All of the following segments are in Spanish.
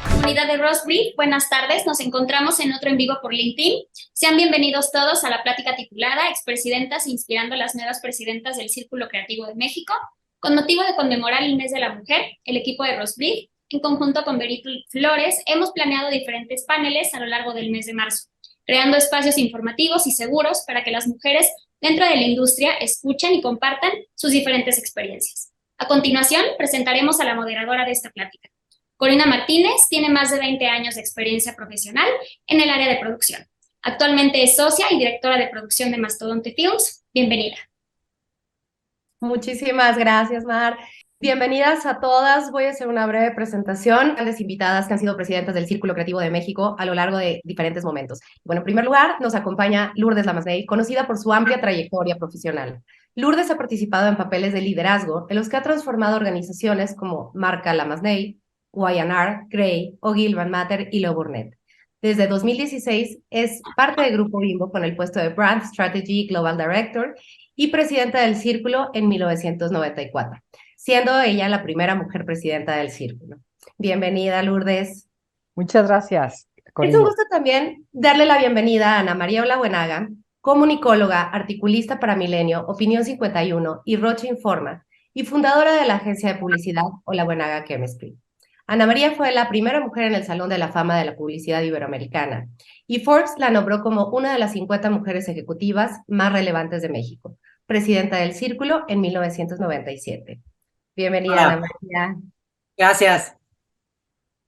Comunidad de Rosebreed, buenas tardes. Nos encontramos en otro en vivo por LinkedIn. Sean bienvenidos todos a la plática titulada Expresidentas inspirando a las nuevas presidentas del Círculo Creativo de México. Con motivo de conmemorar el Mes de la Mujer, el equipo de Rosebreed, en conjunto con Beryl Flores, hemos planeado diferentes paneles a lo largo del mes de marzo, creando espacios informativos y seguros para que las mujeres dentro de la industria escuchen y compartan sus diferentes experiencias. A continuación, presentaremos a la moderadora de esta plática. Corina Martínez tiene más de 20 años de experiencia profesional en el área de producción. Actualmente es socia y directora de producción de Mastodonte Films. Bienvenida. Muchísimas gracias, Mar. Bienvenidas a todas. Voy a hacer una breve presentación. Grandes invitadas que han sido presidentas del Círculo Creativo de México a lo largo de diferentes momentos. Bueno, en primer lugar, nos acompaña Lourdes Lamasnei, conocida por su amplia trayectoria profesional. Lourdes ha participado en papeles de liderazgo en los que ha transformado organizaciones como Marca Lamasnei, Y&R, Grey, O'Gill, Van Matter y Lo Burnett. Desde 2016 es parte del Grupo Bimbo con el puesto de Brand Strategy Global Director y presidenta del Círculo en 1994, siendo ella la primera mujer presidenta del Círculo. Bienvenida, Lourdes. Muchas gracias, Corina. Es un Corina. gusto también darle la bienvenida a Ana María Olabuenaga, comunicóloga, articulista para Milenio, Opinión 51 y Roche Informa, y fundadora de la agencia de publicidad Olabuenaga Chemistry. Ana María fue la primera mujer en el Salón de la Fama de la Publicidad Iberoamericana y Forbes la nombró como una de las 50 mujeres ejecutivas más relevantes de México, presidenta del Círculo en 1997. Bienvenida, Hola. Ana María. Gracias.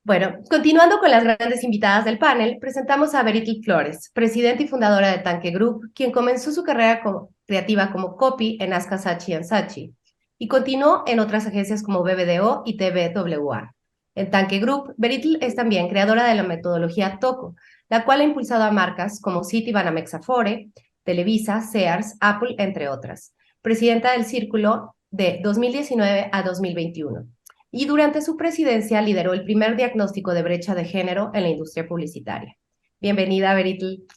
Bueno, continuando con las grandes invitadas del panel, presentamos a Beryl Flores, presidenta y fundadora de Tanque Group, quien comenzó su carrera creativa como copy en Aska Saatchi & Saatchi y continuó en otras agencias como BBDO y TBWA. En Tanque Group, Beryl es también creadora de la metodología TOCO, la cual ha impulsado a marcas como Citibanamex Afore, Televisa, Sears, Apple, entre otras. Presidenta del Círculo de 2019 a 2021. Y durante su presidencia lideró el primer diagnóstico de brecha de género en la industria publicitaria. Bienvenida, Beryl.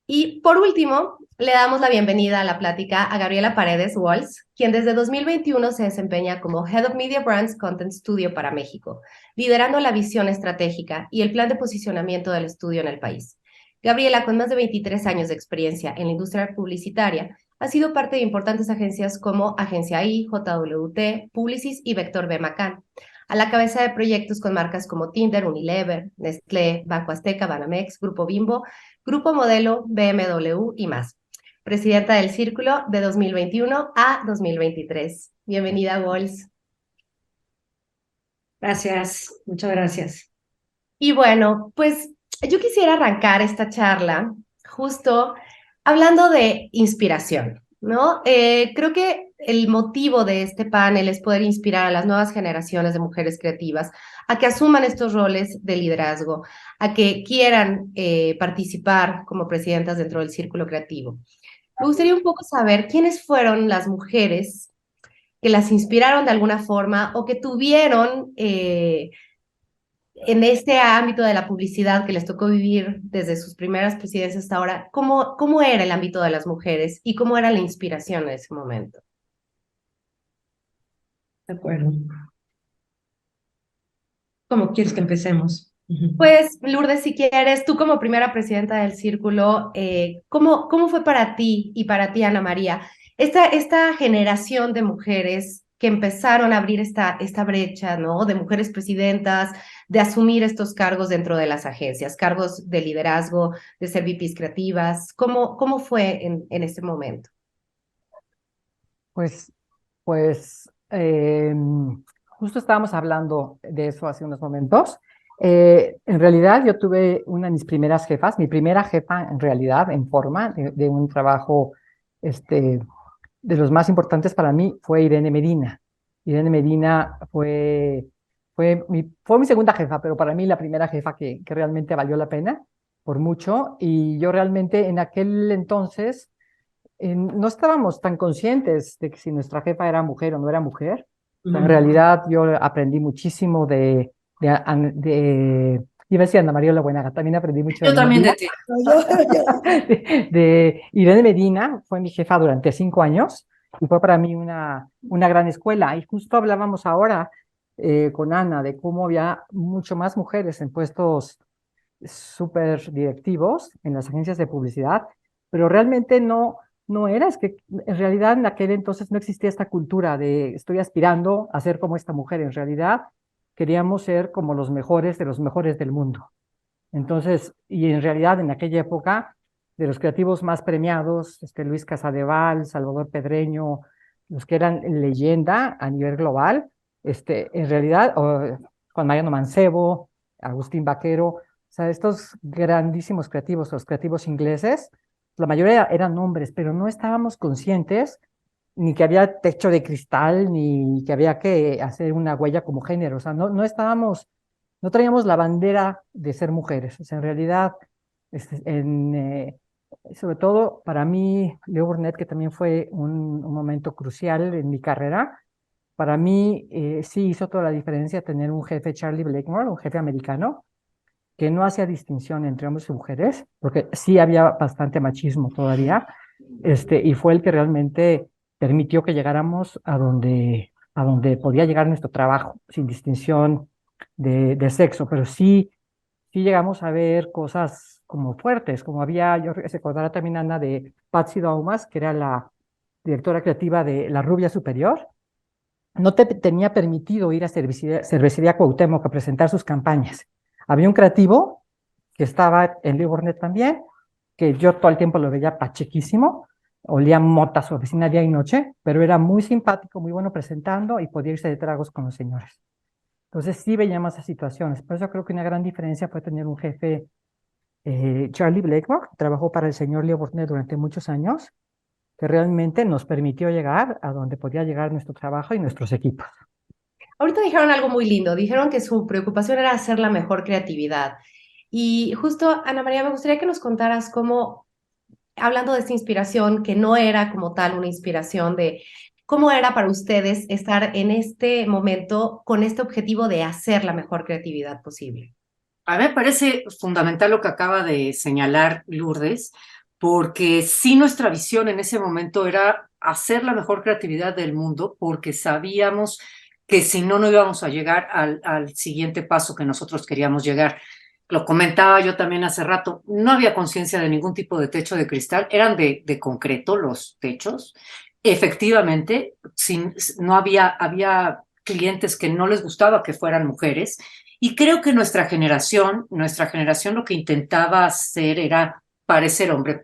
Y por último, le damos la bienvenida a la plática a Gabriela Paredes Walls, quien desde 2021 se desempeña como Head of Media Brands Content Studio para México, liderando la visión estratégica y el plan de posicionamiento del estudio en el país. Gabriela, con más de 23 años de experiencia en la industria publicitaria, ha sido parte de importantes agencias como Agencia I, JWT, Publicis y Vector B. McCann, a la cabeza de proyectos con marcas como Tinder, Unilever, Nestlé, Banco Azteca, Banamex, Grupo Bimbo, Grupo Modelo, BMW y más. Presidenta del Círculo de 2021 a 2023. Bienvenida, Walls. Gracias, muchas gracias. Y bueno, pues yo quisiera arrancar esta charla justo hablando de inspiración, ¿no? Creo que el motivo de este panel es poder inspirar a las nuevas generaciones de mujeres creativas a que asuman estos roles de liderazgo, a que quieran participar como presidentas dentro del círculo creativo. Me gustaría un poco saber quiénes fueron las mujeres que las inspiraron de alguna forma o que tuvieron en este ámbito de la publicidad que les tocó vivir desde sus primeras presidencias hasta ahora, ¿cómo era el ámbito de las mujeres y cómo era la inspiración en ese momento? De acuerdo. ¿Cómo quieres que empecemos? Pues, Lourdes, si quieres, tú como primera presidenta del Círculo, ¿cómo fue para ti y para ti, Ana María, esta generación de mujeres que empezaron a abrir esta brecha, ¿no? De mujeres presidentas, de asumir estos cargos dentro de las agencias, cargos de liderazgo, de ser VPs creativas. ¿Cómo fue en ese momento? Pues, justo estábamos hablando de eso hace unos momentos. En realidad yo tuve una de mis primeras jefas, mi primera jefa en realidad en forma de un trabajo de los más importantes para mí fue Irene Medina. Irene Medina fue mi segunda jefa, pero para mí la primera jefa que realmente valió la pena por mucho, y yo realmente en aquel entonces no estábamos tan conscientes de que si nuestra jefa era mujer o no era mujer. O sea, en realidad yo aprendí muchísimo de Iba a decir Ana María Buenaga, también aprendí mucho de Yo también Medina. de ti. De Irene Medina, fue mi jefa durante 5 años y fue para mí una gran escuela. Y justo hablábamos ahora con Ana de cómo había mucho más mujeres en puestos súper directivos en las agencias de publicidad, pero realmente no era, es que en realidad en aquel entonces no existía esta cultura de estoy aspirando a ser como esta mujer, en realidad queríamos ser como los mejores de los mejores del mundo. Entonces, y en realidad en aquella época, de los creativos más premiados, Luis Casadeval, Salvador Pedreño, los que eran leyenda a nivel global, en realidad, Juan Mariano Mancebo, Agustín Vaquero, o sea, estos grandísimos creativos, los creativos ingleses, la mayoría eran hombres, pero no estábamos conscientes ni que había techo de cristal, ni que había que hacer una huella como género, o sea, no traíamos la bandera de ser mujeres, o sea, en realidad, sobre todo para mí, Leo Burnett, que también fue un momento crucial en mi carrera, para mí sí hizo toda la diferencia tener un jefe, Charlie Blakemore, un jefe americano, que no hacía distinción entre hombres y mujeres, porque sí había bastante machismo todavía, y fue el que realmente permitió que llegáramos a donde podía llegar nuestro trabajo, sin distinción de sexo, pero sí llegamos a ver cosas como fuertes, como había, yo recordará también Ana de Patsy Daumas, que era la directora creativa de La Rubia Superior, no tenía permitido ir a Cervecería Cuauhtémoc a presentar sus campañas. Había un creativo que estaba en Leo Burnett también, que yo todo el tiempo lo veía pachequísimo, olía mota a su oficina día y noche, pero era muy simpático, muy bueno presentando y podía irse de tragos con los señores. Entonces sí veíamos esas situaciones. Por eso creo que una gran diferencia fue tener un jefe, Charlie Blakemore, que trabajó para el señor Leo Burnett durante muchos años, que realmente nos permitió llegar a donde podía llegar nuestro trabajo y nuestros equipos. Ahorita dijeron algo muy lindo, dijeron que su preocupación era hacer la mejor creatividad. Y justo, Ana María, me gustaría que nos contaras cómo, hablando de esta inspiración, que no era como tal una inspiración de cómo era para ustedes estar en este momento con este objetivo de hacer la mejor creatividad posible. A mí me parece fundamental lo que acaba de señalar Lourdes, porque sí nuestra visión en ese momento era hacer la mejor creatividad del mundo, porque sabíamos que si no, no íbamos a llegar al siguiente paso que nosotros queríamos llegar. Lo comentaba yo también hace rato, no había conciencia de ningún tipo de techo de cristal, eran de concreto los techos. Efectivamente, no había clientes que no les gustaba que fueran mujeres, y creo que nuestra generación lo que intentaba hacer era parecer hombre,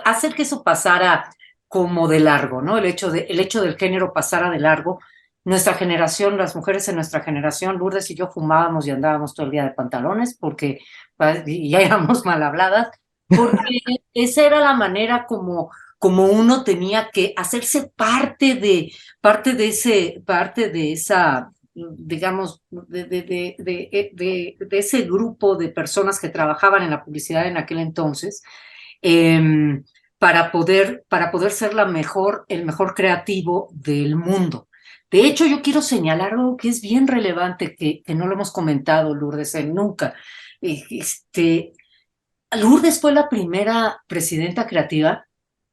hacer que eso pasara como de largo, ¿no? El hecho del género pasara de largo. Nuestra generación, las mujeres en nuestra generación, Lourdes y yo fumábamos y andábamos todo el día de pantalones porque y ya éramos mal habladas, porque esa era la manera como uno tenía que hacerse parte de esa, digamos, de ese grupo de personas que trabajaban en la publicidad en aquel entonces, para poder ser el mejor creativo del mundo. De hecho, yo quiero señalar algo que es bien relevante, que no lo hemos comentado, Lourdes, nunca. Lourdes fue la primera presidenta creativa,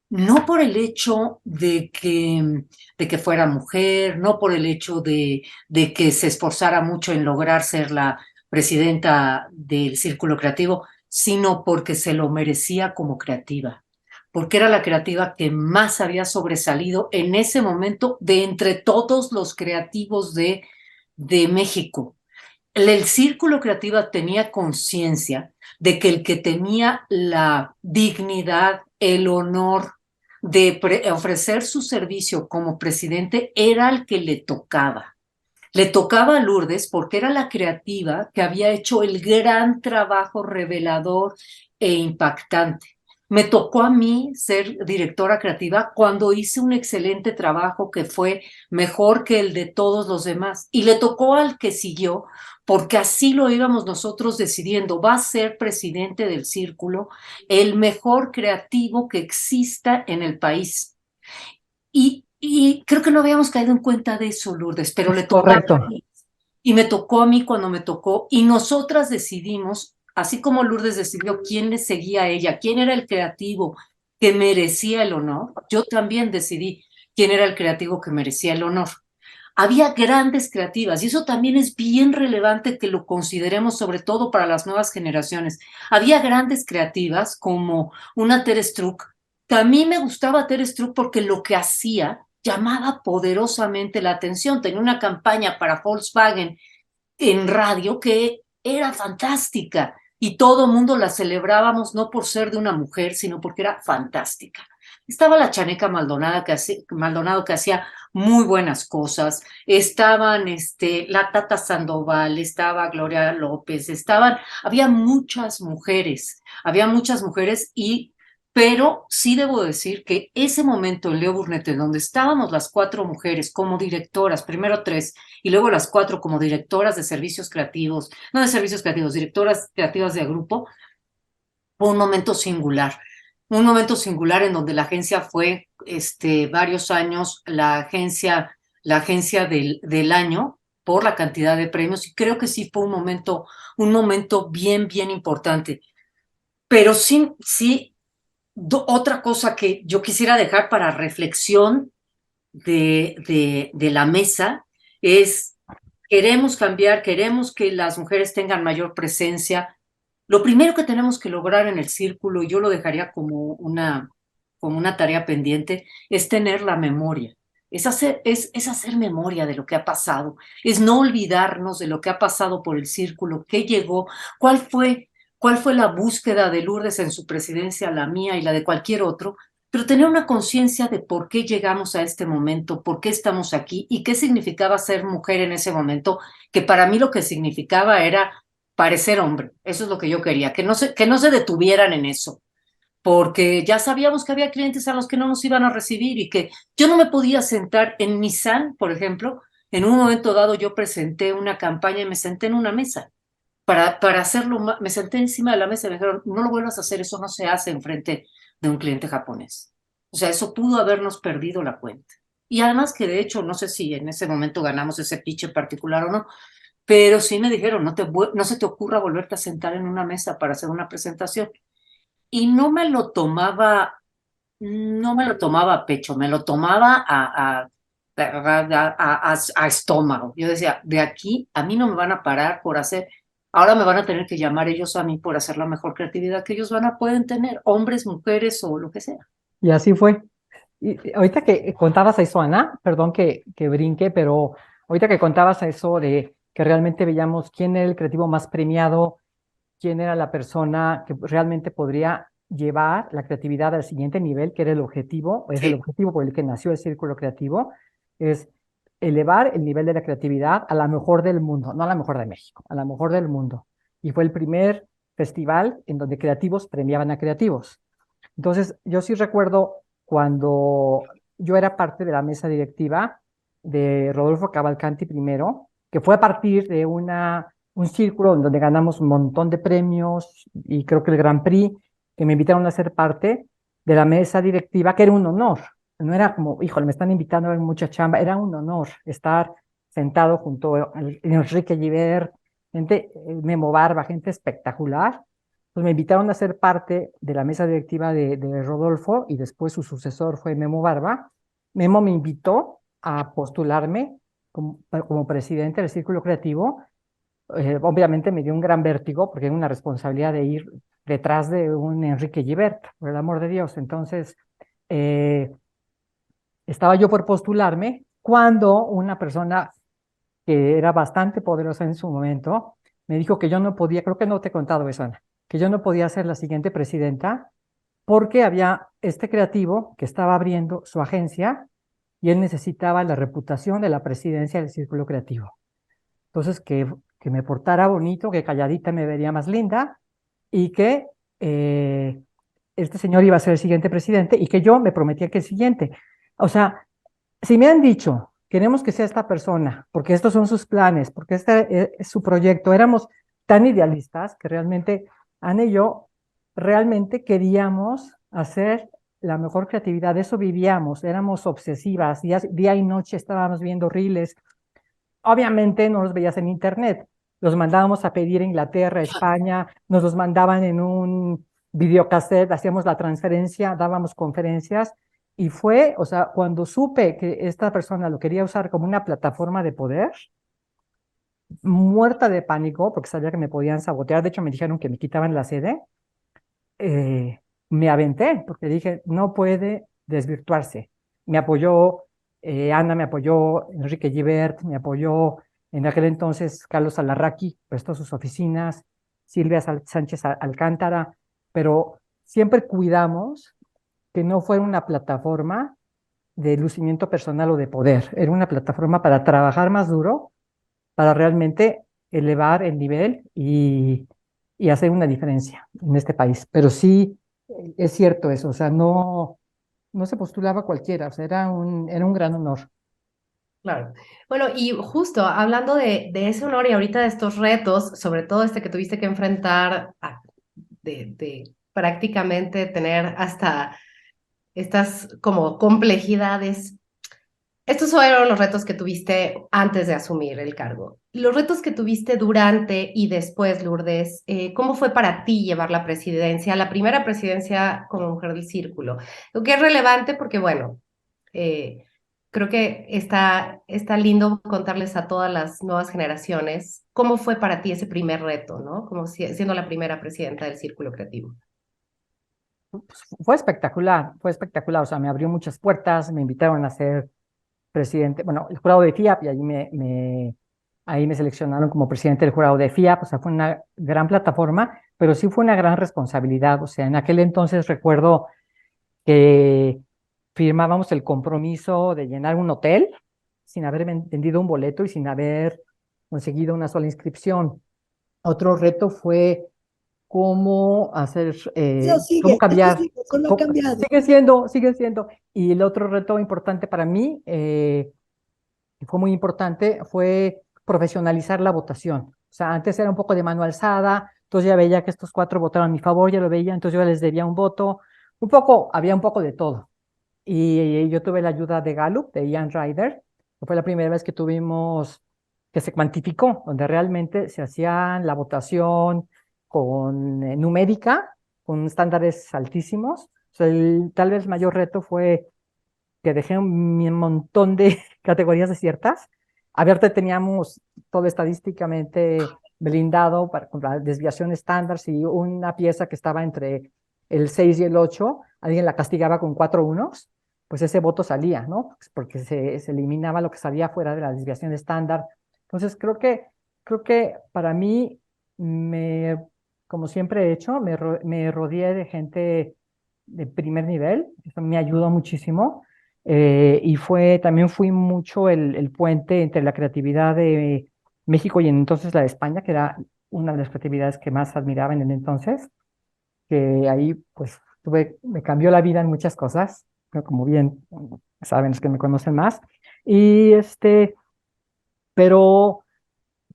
no por el hecho de que fuera mujer, no por el hecho de que se esforzara mucho en lograr ser la presidenta del Círculo Creativo, sino porque se lo merecía como creativa, porque era la creativa que más había sobresalido en ese momento de entre todos los creativos de México. El Círculo Creativo tenía conciencia de que el que tenía la dignidad, el honor de ofrecer su servicio como presidente era el que le tocaba. Le tocaba a Lourdes porque era la creativa que había hecho el gran trabajo revelador e impactante. Me tocó a mí ser directora creativa cuando hice un excelente trabajo que fue mejor que el de todos los demás. Y le tocó al que siguió, porque así lo íbamos nosotros decidiendo. Va a ser presidente del Círculo el mejor creativo que exista en el país. Y creo que no habíamos caído en cuenta de eso, Lourdes, pero le tocaba. Correcto. Y me tocó a mí cuando me tocó, y nosotras decidimos, así como Lourdes decidió quién le seguía a ella, quién era el creativo que merecía el honor, yo también decidí quién era el creativo que merecía el honor. Había grandes creativas, y eso también es bien relevante que lo consideremos, sobre todo para las nuevas generaciones. Había grandes creativas como una Tere Struck, que a mí me gustaba Tere Struck porque lo que hacía llamaba poderosamente la atención. Tenía una campaña para Volkswagen en radio que era fantástica y todo mundo la celebrábamos no por ser de una mujer, sino porque era fantástica. Estaba la Chaneca Maldonado que hacía muy buenas cosas, estaban la Tata Sandoval, estaba Gloria López, había muchas mujeres pero sí debo decir que ese momento en Leo Burnett, en donde estábamos las 4 mujeres como directoras, primero 3, y luego las 4 como directoras de servicios creativos, no de servicios creativos, directoras creativas de grupo, fue un momento singular. Un momento singular en donde la agencia fue varios años la agencia del año por la cantidad de premios, y creo que sí fue un momento bien, bien importante. Pero sí, otra cosa que yo quisiera dejar para reflexión de la mesa es: queremos cambiar, queremos que las mujeres tengan mayor presencia. Lo primero que tenemos que lograr en el círculo, y yo lo dejaría como una tarea pendiente, es tener la memoria. Es hacer memoria de lo que ha pasado, es no olvidarnos de lo que ha pasado por el círculo, qué llegó, cuál fue la búsqueda de Lourdes en su presidencia, la mía y la de cualquier otro, pero tener una conciencia de por qué llegamos a este momento, por qué estamos aquí y qué significaba ser mujer en ese momento, que para mí lo que significaba era parecer hombre. Eso es lo que yo quería, que no se detuvieran en eso, porque ya sabíamos que había clientes a los que no nos iban a recibir y que yo no me podía sentar en Nissan, por ejemplo. En un momento dado yo presenté una campaña y me senté en una mesa para hacerlo. Me senté encima de la mesa y me dijeron: no lo vuelvas a hacer, eso no se hace enfrente de un cliente japonés. O sea, eso pudo habernos perdido la cuenta. Y además que de hecho, no sé si en ese momento ganamos ese pitch en particular o no, pero sí me dijeron: no se te ocurra volverte a sentar en una mesa para hacer una presentación. Y no me lo tomaba a pecho, me lo tomaba a estómago. Yo decía: de aquí a mí no me van a parar por hacer, ahora me van a tener que llamar ellos a mí por hacer la mejor creatividad que ellos pueden tener, hombres, mujeres o lo que sea. Y así fue. Y ahorita que contabas eso, Ana, perdón que brinque, pero ahorita que contabas eso de que realmente veíamos quién era el creativo más premiado, quién era la persona que realmente podría llevar la creatividad al siguiente nivel, que era el objetivo, es el objetivo por el que nació el Círculo Creativo, es elevar el nivel de la creatividad a la mejor del mundo, no a la mejor de México, a la mejor del mundo. Y fue el primer festival en donde creativos premiaban a creativos. Entonces, yo sí recuerdo cuando yo era parte de la mesa directiva de Rodolfo Cavalcanti primero, que fue a partir de un círculo en donde ganamos un montón de premios y creo que el Grand Prix, que me invitaron a ser parte de la mesa directiva, que era un honor. No era como, híjole, me están invitando a mucha chamba, era un honor estar sentado junto a Enrique Gibert, gente, Memo Barba, gente espectacular. Pues me invitaron a ser parte de la mesa directiva de Rodolfo y después su sucesor fue Memo Barba. Memo me invitó a postularme como presidente del Círculo Creativo. Obviamente me dio un gran vértigo porque era una responsabilidad de ir detrás de un Enrique Gibert, por el amor de Dios. Entonces, estaba yo por postularme cuando una persona que era bastante poderosa en su momento me dijo que yo no podía, creo que no te he contado eso, Ana, que yo no podía ser la siguiente presidenta porque había este creativo que estaba abriendo su agencia y él necesitaba la reputación de la presidencia del Círculo Creativo. Entonces, que me portara bonito, que calladita me vería más linda y que este señor iba a ser el siguiente presidente y que yo me prometía que el siguiente. O sea, si me han dicho, queremos que sea esta persona, porque estos son sus planes, porque este es su proyecto, éramos tan idealistas que realmente Ana y yo realmente queríamos hacer la mejor creatividad, de eso vivíamos, éramos obsesivas, día y noche estábamos viendo reels, obviamente no los veías en internet, los mandábamos a pedir a Inglaterra, España, nos los mandaban en un videocassette, hacíamos la transferencia, dábamos conferencias, y fue, o sea, cuando supe que esta persona lo quería usar como una plataforma de poder, muerta de pánico, porque sabía que me podían sabotear, de hecho me dijeron que me quitaban la sede, eh, me aventé, porque dije, no puede desvirtuarse. Me apoyó Ana, me apoyó Enrique Gibert, me apoyó en aquel entonces Carlos Alarraqui, prestó sus oficinas, Silvia Sánchez Alcántara, pero siempre cuidamos que no fuera una plataforma de lucimiento personal o de poder, era una plataforma para trabajar más duro, para realmente elevar el nivel y hacer una diferencia en este país. Pero sí, es cierto eso, o sea, no se postulaba cualquiera, o sea, era un gran honor. Claro. Bueno, y justo hablando de ese honor y ahorita de estos retos, sobre todo este que tuviste que enfrentar, de prácticamente tener hasta estas como complejidades. Estos fueron los retos que tuviste antes de asumir el cargo. Los retos que tuviste durante y después, Lourdes, ¿cómo fue para ti llevar la presidencia, la primera presidencia como mujer del círculo? Lo que es relevante porque, bueno, eh, creo que está lindo contarles a todas las nuevas generaciones cómo fue para ti ese primer reto, ¿no? Como siendo la primera presidenta del Círculo Creativo. Pues, fue espectacular, o sea, me abrió muchas puertas, me invitaron a ser presidente, bueno, el jurado de FIAP, y ahí me seleccionaron como presidente del jurado de FIAP, o sea, fue una gran plataforma, pero sí fue una gran responsabilidad, o sea, en aquel entonces recuerdo que firmábamos el compromiso de llenar un hotel sin haber vendido un boleto y sin haber conseguido una sola inscripción. Otro reto fue cómo hacer, cómo cambiar. Eso no ha cambiado. Sigue siendo. Y el otro reto importante para mí, que fue muy importante, fue profesionalizar la votación. O sea, antes era un poco de mano alzada, entonces ya veía que estos 4 votaron a mi favor, ya lo veía, entonces yo les debía un voto, había un poco de todo. Y yo tuve la ayuda de Gallup, de Ian Ryder, que fue la primera vez que tuvimos, que se cuantificó, donde realmente se hacían la votación con numérica, con estándares altísimos. O sea, tal vez el mayor reto fue que dejé un montón de categorías desiertas. Abierto teníamos todo estadísticamente blindado con la desviación estándar. Si una pieza que estaba entre el 6 y el 8, alguien la castigaba con 4 unos, pues ese voto salía, ¿no? Porque se eliminaba lo que salía fuera de la desviación estándar. Entonces, creo que para mí, como siempre he hecho, me rodeé de gente de primer nivel. Eso me ayudó muchísimo. Y también fui mucho el puente entre la creatividad de México y entonces la de España, que era una de las creatividades que más admiraba en el entonces, que ahí pues me cambió la vida en muchas cosas, como bien saben los que me conocen más, y pero,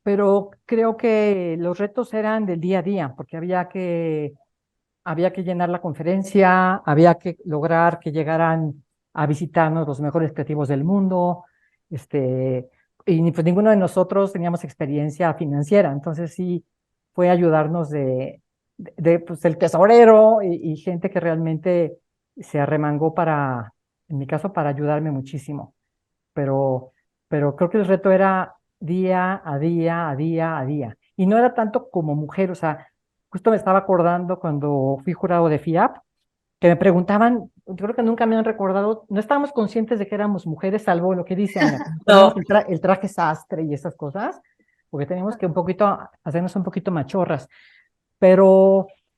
pero creo que los retos eran del día a día, porque había que llenar la conferencia, había que lograr que llegaran a visitarnos los mejores creativos del mundo, y pues ninguno de nosotros teníamos experiencia financiera, entonces sí fue ayudarnos pues, el tesorero y gente que realmente se arremangó en mi caso, para ayudarme muchísimo. Pero, pero creo que el reto era día a día, a día, a día. Y no era tanto como mujer, o sea, justo me estaba acordando cuando fui jurado de FIAP, que me preguntaban, yo creo que nunca me han recordado, no estábamos conscientes de que éramos mujeres, salvo lo que dice Ana, No. el traje sastre y esas cosas, porque teníamos que hacernos un poquito machorras,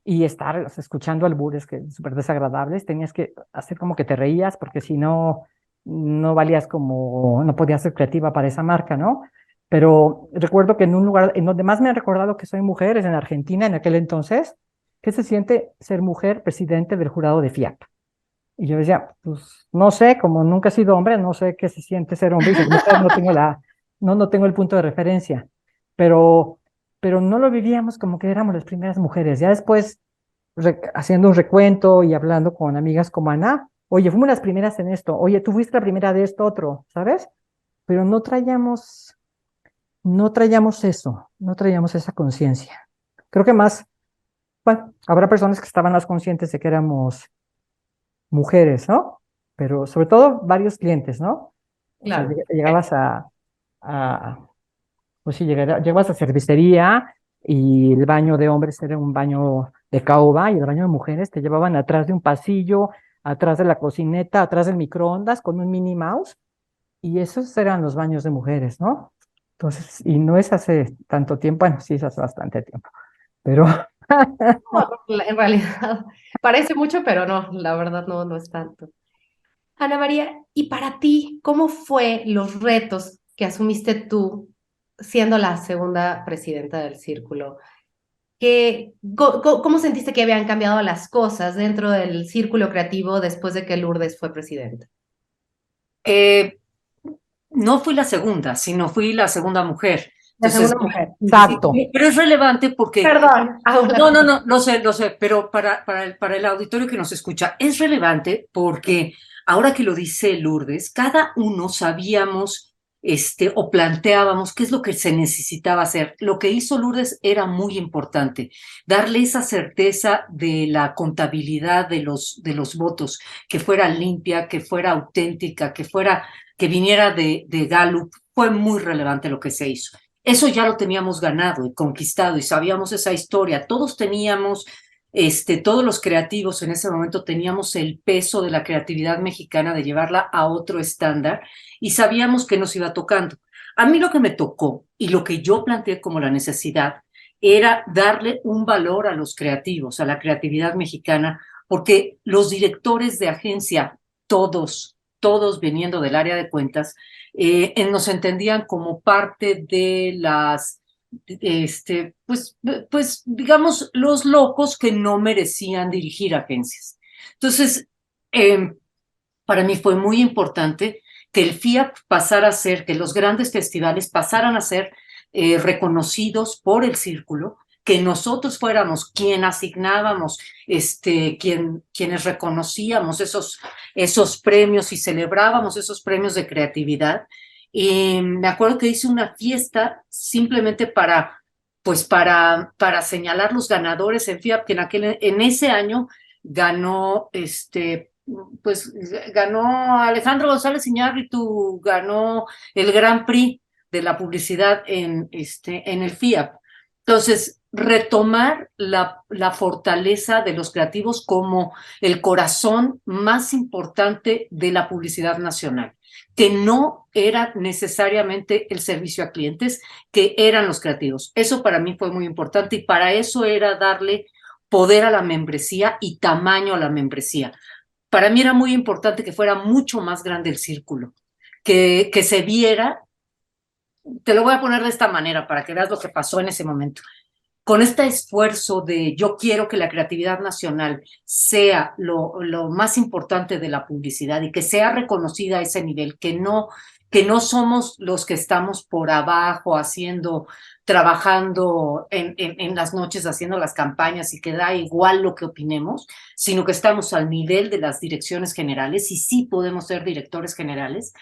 y estar escuchando albures que súper desagradables, tenías que hacer como que te reías, porque si no, no valías no podías ser creativa para esa marca, ¿no? Pero recuerdo que en un lugar, en donde más me han recordado que soy mujer, es en Argentina, en aquel entonces. ¿Qué se siente ser mujer presidente del jurado de FIAP? Y yo decía, pues no sé, como nunca he sido hombre, no sé qué se siente ser hombre, y ser mujer, no tengo el punto de referencia, pero, pero no lo vivíamos como que éramos las primeras mujeres. Ya después, haciendo un recuento y hablando con amigas como Ana, oye, fuimos las primeras en esto, oye, tú fuiste la primera de esto otro, ¿sabes? Pero no traíamos no traíamos eso, no traíamos esa conciencia. Creo que más, bueno, habrá personas que estaban más conscientes de que éramos mujeres, ¿no? Pero sobre todo varios clientes, ¿no? O sea, Claro. llegabas a pues sí, llegabas a cervecería y el baño de hombres era un baño de caoba y el baño de mujeres te llevaban atrás de un pasillo, atrás de la cocineta, atrás del microondas con un Minnie Mouse y esos eran los baños de mujeres, ¿no? Entonces, y no es hace tanto tiempo, bueno, sí es hace bastante tiempo, pero No, en realidad parece mucho, pero no, la verdad no, no es tanto. Ana María, y para ti, ¿cómo fue los retos que asumiste tú siendo la segunda presidenta del círculo? ¿Cómo sentiste que habían cambiado las cosas dentro del círculo creativo después de que Lourdes fue presidenta? Eh, no fui la segunda, sino fui la segunda mujer. La Entonces, segunda mujer. sí, exacto. pero es relevante porque Perdón, no, ahora. no, no, lo sé, pero para el auditorio que nos escucha, es relevante porque ahora que lo dice Lourdes, cada uno sabíamos, o planteábamos qué es lo que se necesitaba hacer. Lo que hizo Lourdes era muy importante, darle esa certeza de la contabilidad de los votos, que fuera limpia, que fuera auténtica, que viniera de Gallup. Fue muy relevante lo que se hizo. Eso ya lo teníamos ganado y conquistado y sabíamos esa historia. Todos teníamos, todos los creativos en ese momento teníamos el peso de la creatividad mexicana de llevarla a otro estándar y sabíamos que nos iba tocando. A mí lo que me tocó y lo que yo planteé como la necesidad era darle un valor a los creativos, a la creatividad mexicana, porque los directores de agencia, todos viniendo del área de cuentas, nos entendían como parte de las, pues digamos, los locos que no merecían dirigir agencias. Entonces, eh, para mí fue muy importante que el FIAP pasara a ser, que los grandes festivales pasaran a ser reconocidos por el círculo, que nosotros fuéramos quien asignábamos, quienes reconocíamos esos premios y celebrábamos esos premios de creatividad. Y me acuerdo que hice una fiesta simplemente para señalar los ganadores en FIAP, que en ese año ganó pues ganó Alejandro González Iñárritu, ganó el Grand Prix de la publicidad en el FIAP. Entonces, retomar la fortaleza de los creativos como el corazón más importante de la publicidad nacional, que no era necesariamente el servicio a clientes, que eran los creativos. Eso para mí fue muy importante y para eso era darle poder a la membresía y tamaño a la membresía. Para mí era muy importante que fuera mucho más grande el círculo, que se viera, te lo voy a poner de esta manera para que veas lo que pasó en ese momento. Con este esfuerzo de yo quiero que la creatividad nacional sea lo más importante de la publicidad y que sea reconocida a ese nivel, que no somos los que estamos por abajo trabajando en las noches haciendo las campañas y que da igual lo que opinemos, sino que estamos al nivel de las direcciones generales y sí podemos ser directores generales.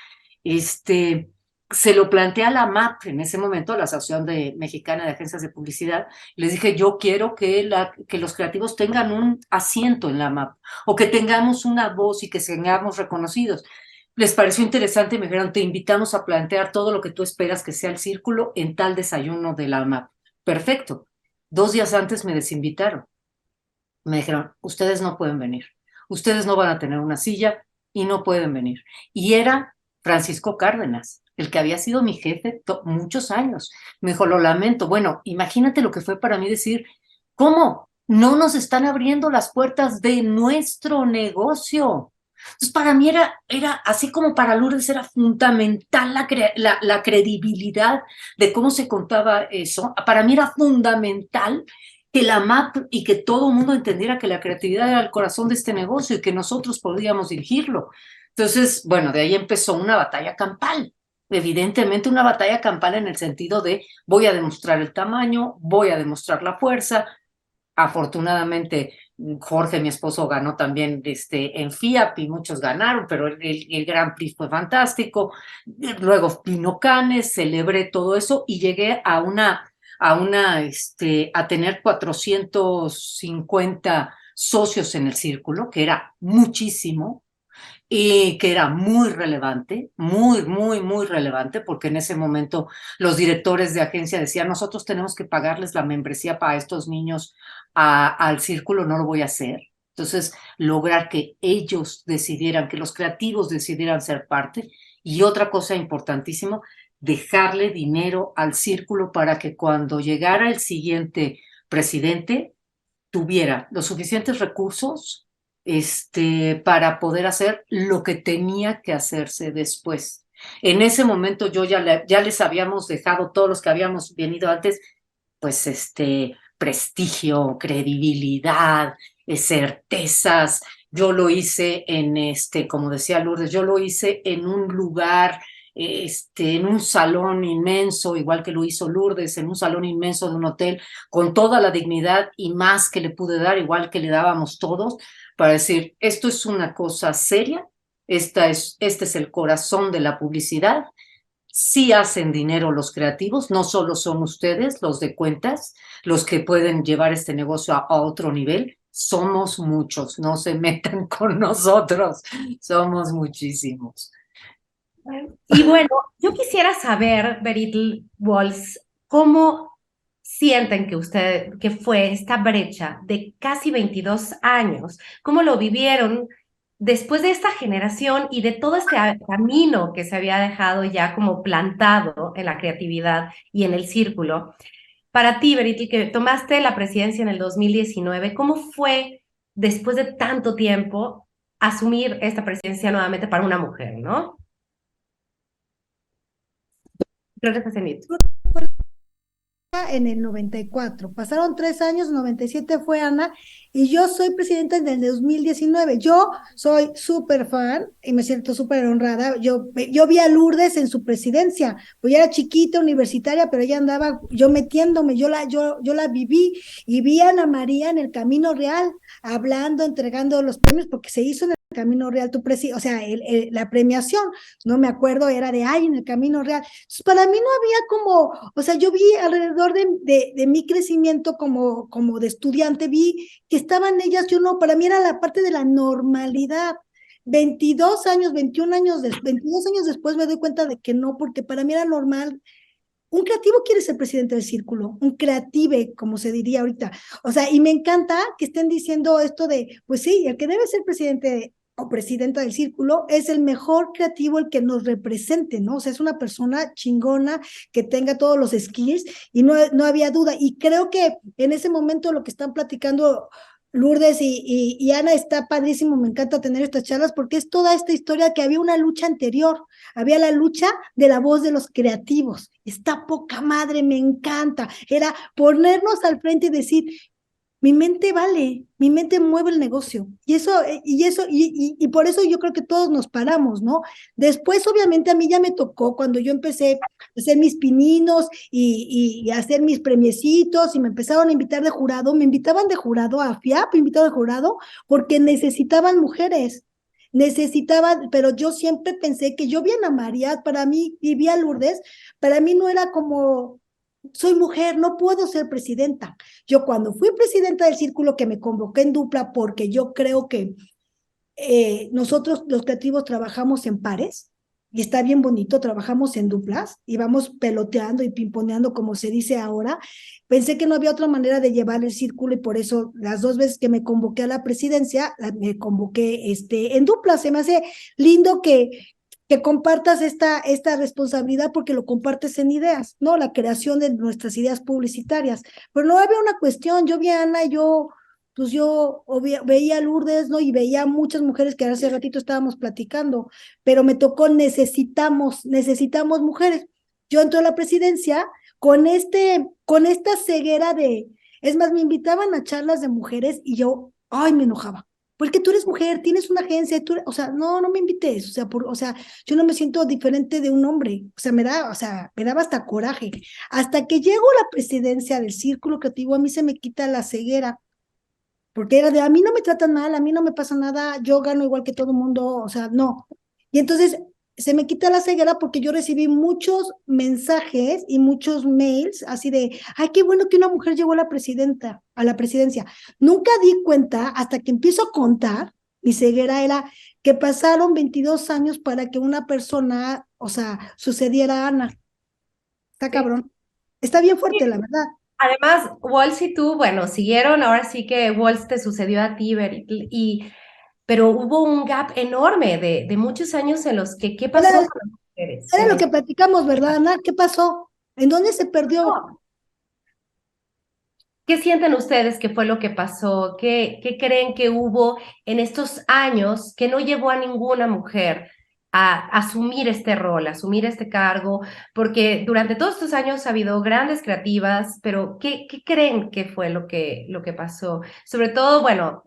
Se lo plantea a la MAP en ese momento, la Asociación Mexicana de Agencias de Publicidad. Les dije, yo quiero que los creativos tengan un asiento en la MAP o que tengamos una voz y que seamos reconocidos. Les pareció interesante y me dijeron, te invitamos a plantear todo lo que tú esperas que sea el círculo en tal desayuno de la MAP. Perfecto. 2 días antes me desinvitaron. Me dijeron, ustedes no pueden venir. Ustedes no van a tener una silla y no pueden venir. Y era Francisco Cárdenas, el que había sido mi jefe muchos años. Me dijo, lo lamento. Bueno, imagínate lo que fue para mí decir, ¿cómo? No nos están abriendo las puertas de nuestro negocio. Entonces, para mí era así como para Lourdes era fundamental la credibilidad de cómo se contaba eso. Para mí era fundamental que la MAP y que todo el mundo entendiera que la creatividad era el corazón de este negocio y que nosotros podíamos dirigirlo. Entonces, bueno, de ahí empezó una batalla campal. Evidentemente una batalla campal en el sentido de voy a demostrar el tamaño, voy a demostrar la fuerza. Afortunadamente Jorge, mi esposo, ganó también en FIAP y muchos ganaron, pero el Grand Prix fue fantástico. Luego vino Cannes, celebré todo eso y llegué a tener 450 socios en el círculo, que era muchísimo y que era muy relevante, muy, muy, muy relevante, porque en ese momento los directores de agencia decían, nosotros tenemos que pagarles la membresía para estos niños al círculo, no lo voy a hacer. Entonces, lograr que ellos decidieran, que los creativos decidieran ser parte. Y otra cosa importantísima, dejarle dinero al círculo para que cuando llegara el siguiente presidente tuviera los suficientes recursos para poder hacer lo que tenía que hacerse después. En ese momento yo ya les habíamos dejado, todos los que habíamos venido antes, pues prestigio, credibilidad, certezas. Yo lo hice como decía Lourdes, yo lo hice en un lugar, en un salón inmenso, igual que lo hizo Lourdes, en un salón inmenso de un hotel, con toda la dignidad y más que le pude dar, igual que le dábamos todos, para decir, esto es una cosa seria, este es el corazón de la publicidad. Sí hacen dinero los creativos, no solo son ustedes, los de cuentas, los que pueden llevar este negocio a otro nivel. Somos muchos, no se metan con nosotros, somos muchísimos. Y bueno, yo quisiera saber, Beryl Walls, ¿cómo sienten que fue esta brecha de casi 22 años? ¿Cómo lo vivieron después de esta generación y de todo este camino que se había dejado ya como plantado en la creatividad y en el círculo? Para ti, Beryl, que tomaste la presidencia en el 2019, ¿cómo fue después de tanto tiempo asumir esta presidencia nuevamente para una mujer, ¿no? Creo que estás en mute. En el 94. Pasaron 3 años, 97 fue Ana, y yo soy presidenta en el 2019. Yo soy súper fan y me siento súper honrada. Yo vi a Lourdes en su presidencia, pues ya era chiquita, universitaria, pero ella andaba yo metiéndome, yo la viví, y vi a Ana María en el Camino Real, hablando, entregando los premios, porque se hizo en el Camino Real, o sea, la premiación, no me acuerdo, era en el Camino Real. Entonces, para mí no había como, o sea, yo vi alrededor de mi crecimiento como de estudiante, vi que estaban ellas, yo no, para mí era la parte de la normalidad. 22 años, 21 años, 22 años después me doy cuenta de que no, porque para mí era normal. Un creativo quiere ser presidente del círculo, un creative, como se diría ahorita. O sea, y me encanta que estén diciendo esto de, pues sí, el que debe ser presidente o presidenta del círculo es el mejor creativo, el que nos represente, ¿no? O sea, es una persona chingona que tenga todos los skills y no había duda. Y creo que en ese momento lo que están platicando Lourdes y Ana está padrísimo, me encanta tener estas charlas porque es toda esta historia que había una lucha anterior, había la lucha de la voz de los creativos, está poca madre, me encanta, era ponernos al frente y decir, mi mente vale, mi mente mueve el negocio, y por eso yo creo que todos nos paramos, ¿no? Después, obviamente, a mí ya me tocó cuando yo empecé a hacer mis pininos y a hacer mis premiecitos, y me empezaron a invitar de jurado, me invitaban de jurado a FIAP, invitado de jurado, porque necesitaban mujeres, pero yo siempre pensé que yo vi a Ana María, para mí, y vi a Lourdes, para mí no era como soy mujer, no puedo ser presidenta. Yo cuando fui presidenta del círculo, que me convoqué en dupla, porque yo creo que nosotros los creativos trabajamos en pares, y está bien bonito, trabajamos en duplas, y vamos peloteando y pimponeando, como se dice ahora. Pensé que no había otra manera de llevar el círculo, y por eso las 2 veces que me convoqué a la presidencia, me convoqué en dupla. Se me hace lindo que compartas esta responsabilidad, porque lo compartes en ideas, ¿no? La creación de nuestras ideas publicitarias. Pero no había una cuestión, yo vi a Ana, yo veía a Lourdes, ¿no? Y veía a muchas mujeres que hace ratito estábamos platicando, pero me tocó, necesitamos mujeres. Yo entro a la presidencia con esta ceguera es más, me invitaban a charlas de mujeres y yo, me enojaba. Porque tú eres mujer, tienes una agencia, o sea, no me invites, o sea, yo no me siento diferente de un hombre, o sea, me daba hasta coraje. Hasta que llego a la presidencia del Círculo Creativo, a mí se me quita la ceguera. porque era de, a mí no me tratan mal, a mí no me pasa nada, yo gano igual que todo el mundo, o sea, no. Y entonces se me quita la ceguera porque yo recibí muchos mensajes y muchos mails así de, ay, qué bueno que una mujer llegó a la presidencia. Nunca di cuenta hasta que empiezo a contar, mi ceguera era que pasaron 22 años para que una persona, o sea, sucediera a Ana. Está cabrón. Está bien fuerte, la verdad. Además, Walls y tú, bueno, siguieron, ahora sí que Walls te sucedió a ti, pero hubo un gap enorme de muchos años en los que, ¿qué pasó Era, con las mujeres? era lo que platicamos, ¿verdad, Ana? ¿Qué pasó? ¿En dónde se perdió? ¿Qué sienten ustedes que fue lo que pasó? ¿Qué creen que hubo en estos años que no llevó a ninguna mujer a asumir este rol, a asumir este cargo? Porque durante todos estos años ha habido grandes creativas, pero ¿qué creen que fue lo que pasó? Sobre todo, bueno,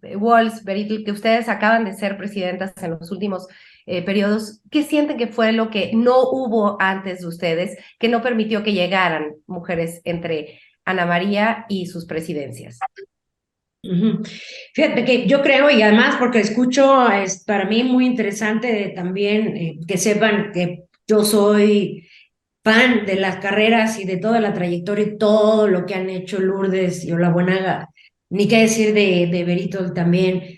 Walls, Beryl, que ustedes acaban de ser presidentas en los últimos periodos, ¿qué sienten que fue lo que no hubo antes de ustedes, que no permitió que llegaran mujeres entre Ana María y sus presidencias? Ujú. Fíjate que yo creo, y además porque escucho, es para mí muy interesante también que sepan que yo soy fan de las carreras y de toda la trayectoria y todo lo que han hecho Lourdes y Olabuenaga, ni qué decir de Berito también.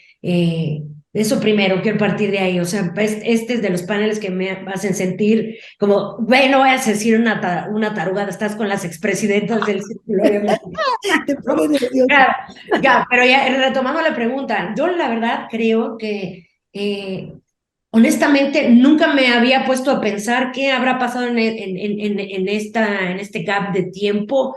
Eso primero, quiero partir de ahí. O sea, este es de los paneles que me hacen sentir como, güey, no vayas a decir una tarugada, estás con las expresidentas del Círculo de México. Te pones nerviosa. Claro, ya, pero ya retomando la pregunta, yo la verdad creo que honestamente nunca me había puesto a pensar qué habrá pasado en este gap de tiempo,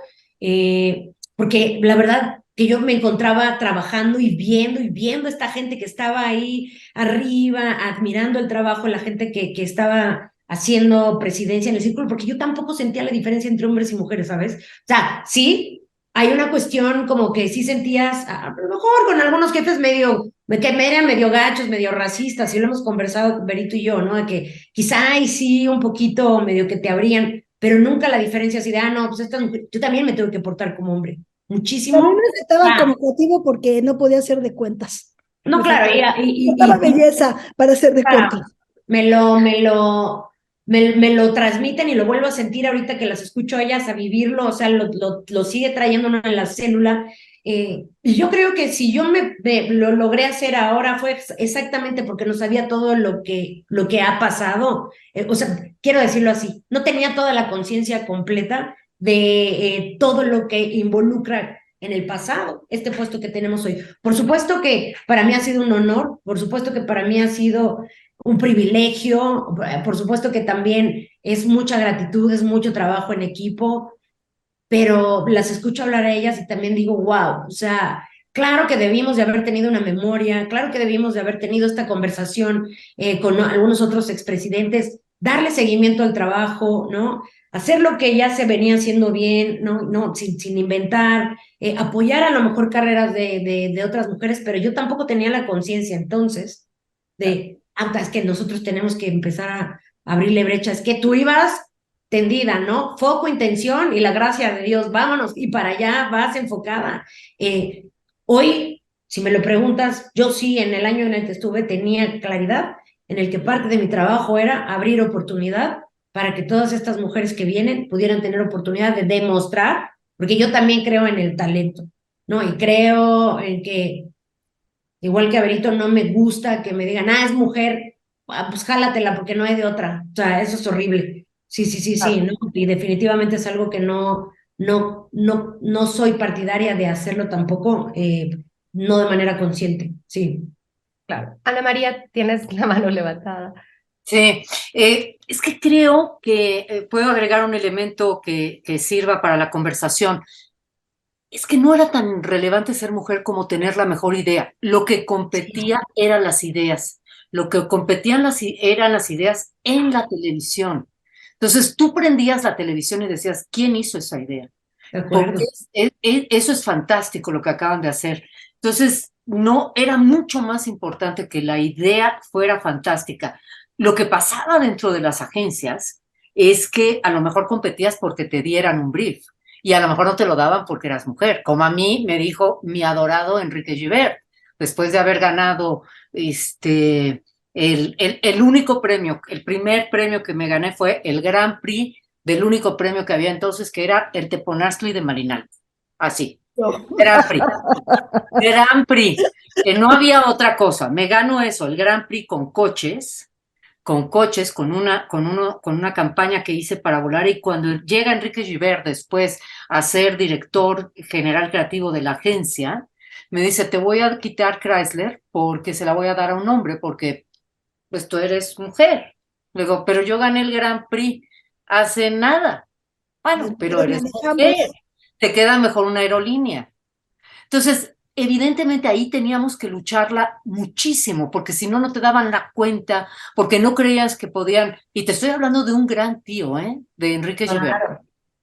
porque la verdad que yo me encontraba trabajando y viendo esta gente que estaba ahí arriba, admirando el trabajo de la gente que estaba haciendo presidencia en el círculo, porque yo tampoco sentía la diferencia entre hombres y mujeres, ¿sabes? O sea, sí, hay una cuestión como que sí sentías, a lo mejor con algunos jefes que eran medio gachos, medio racistas, y lo hemos conversado Berito y yo, ¿no? De que quizá ahí sí un poquito medio que te abrían, pero nunca la diferencia así de, no, pues yo también me tengo que portar como hombre, A mí muchísimo. me estaba como creativo porque no podía hacer de cuentas. No, Me claro, faltaba belleza para hacer de claro, cuentas. me lo transmiten y lo vuelvo a sentir ahorita que las escucho a ellas, a vivirlo, o sea, lo sigue trayendo uno en la célula. Y yo creo que si yo lo logré hacer ahora fue exactamente porque no sabía todo lo que ha pasado. O sea, quiero decirlo así, no tenía toda la conciencia completa de todo lo que involucra en el pasado este puesto que tenemos hoy. Por supuesto que para mí ha sido un honor, por supuesto que para mí ha sido un privilegio, por supuesto que también es mucha gratitud, es mucho trabajo en equipo, pero las escucho hablar a ellas y también digo, wow, o sea, claro que debimos de haber tenido una memoria, claro que debimos de haber tenido esta conversación con algunos otros expresidentes, darle seguimiento al trabajo, ¿no? Hacer lo que ya se venía haciendo bien, no sin inventar, apoyar a lo mejor carreras de otras mujeres, pero yo tampoco tenía la conciencia entonces de, es que nosotros tenemos que empezar a abrirle brechas, que tú ibas tendida, ¿no? Foco, intención y la gracia de Dios, vámonos, y para allá vas enfocada. Hoy, si me lo preguntas, yo sí, en el año en el que estuve, tenía claridad en el que parte de mi trabajo era abrir oportunidad para que todas estas mujeres que vienen pudieran tener oportunidad de demostrar, porque yo también creo en el talento, ¿no? Y creo en que, igual que a Berito, no me gusta que me digan, es mujer, pues jálatela porque no hay de otra. O sea, eso es horrible. Sí, ¿no? Y definitivamente es algo que no soy partidaria de hacerlo tampoco, no de manera consciente, sí. Claro. Ana María, tienes la mano levantada. Sí, es que creo que puedo agregar un elemento que sirva para la conversación. Es que no era tan relevante ser mujer como tener la mejor idea. Lo que competía eran las ideas. Lo que competían eran las ideas en la televisión. Entonces tú prendías la televisión y decías, ¿quién hizo esa idea? De acuerdo. Eso es fantástico lo que acaban de hacer. Entonces, no era mucho más importante que la idea fuera fantástica. Lo que pasaba dentro de las agencias es que a lo mejor competías porque te dieran un brief, y a lo mejor no te lo daban porque eras mujer, como a mí me dijo mi adorado Enrique Gibert, después de haber ganado el único premio, el primer premio que me gané fue el Grand Prix del único premio que había entonces, que era el Teponaztli de Marinal. Así, Grand Prix. Grand Prix. No había otra cosa. Me gano eso, el Grand Prix con coches, con una campaña que hice para volar, y cuando llega Enrique Gibert después a ser director general creativo de la agencia, me dice, te voy a quitar Chrysler porque se la voy a dar a un hombre, porque pues tú eres mujer. Le digo, pero yo gané el Grand Prix hace nada. Bueno, pero eres mujer, te queda mejor una aerolínea. Entonces, evidentemente ahí teníamos que lucharla muchísimo, porque si no, no te daban la cuenta, porque no creías que podían, y te estoy hablando de un gran tío, de Enrique Gibert. Claro,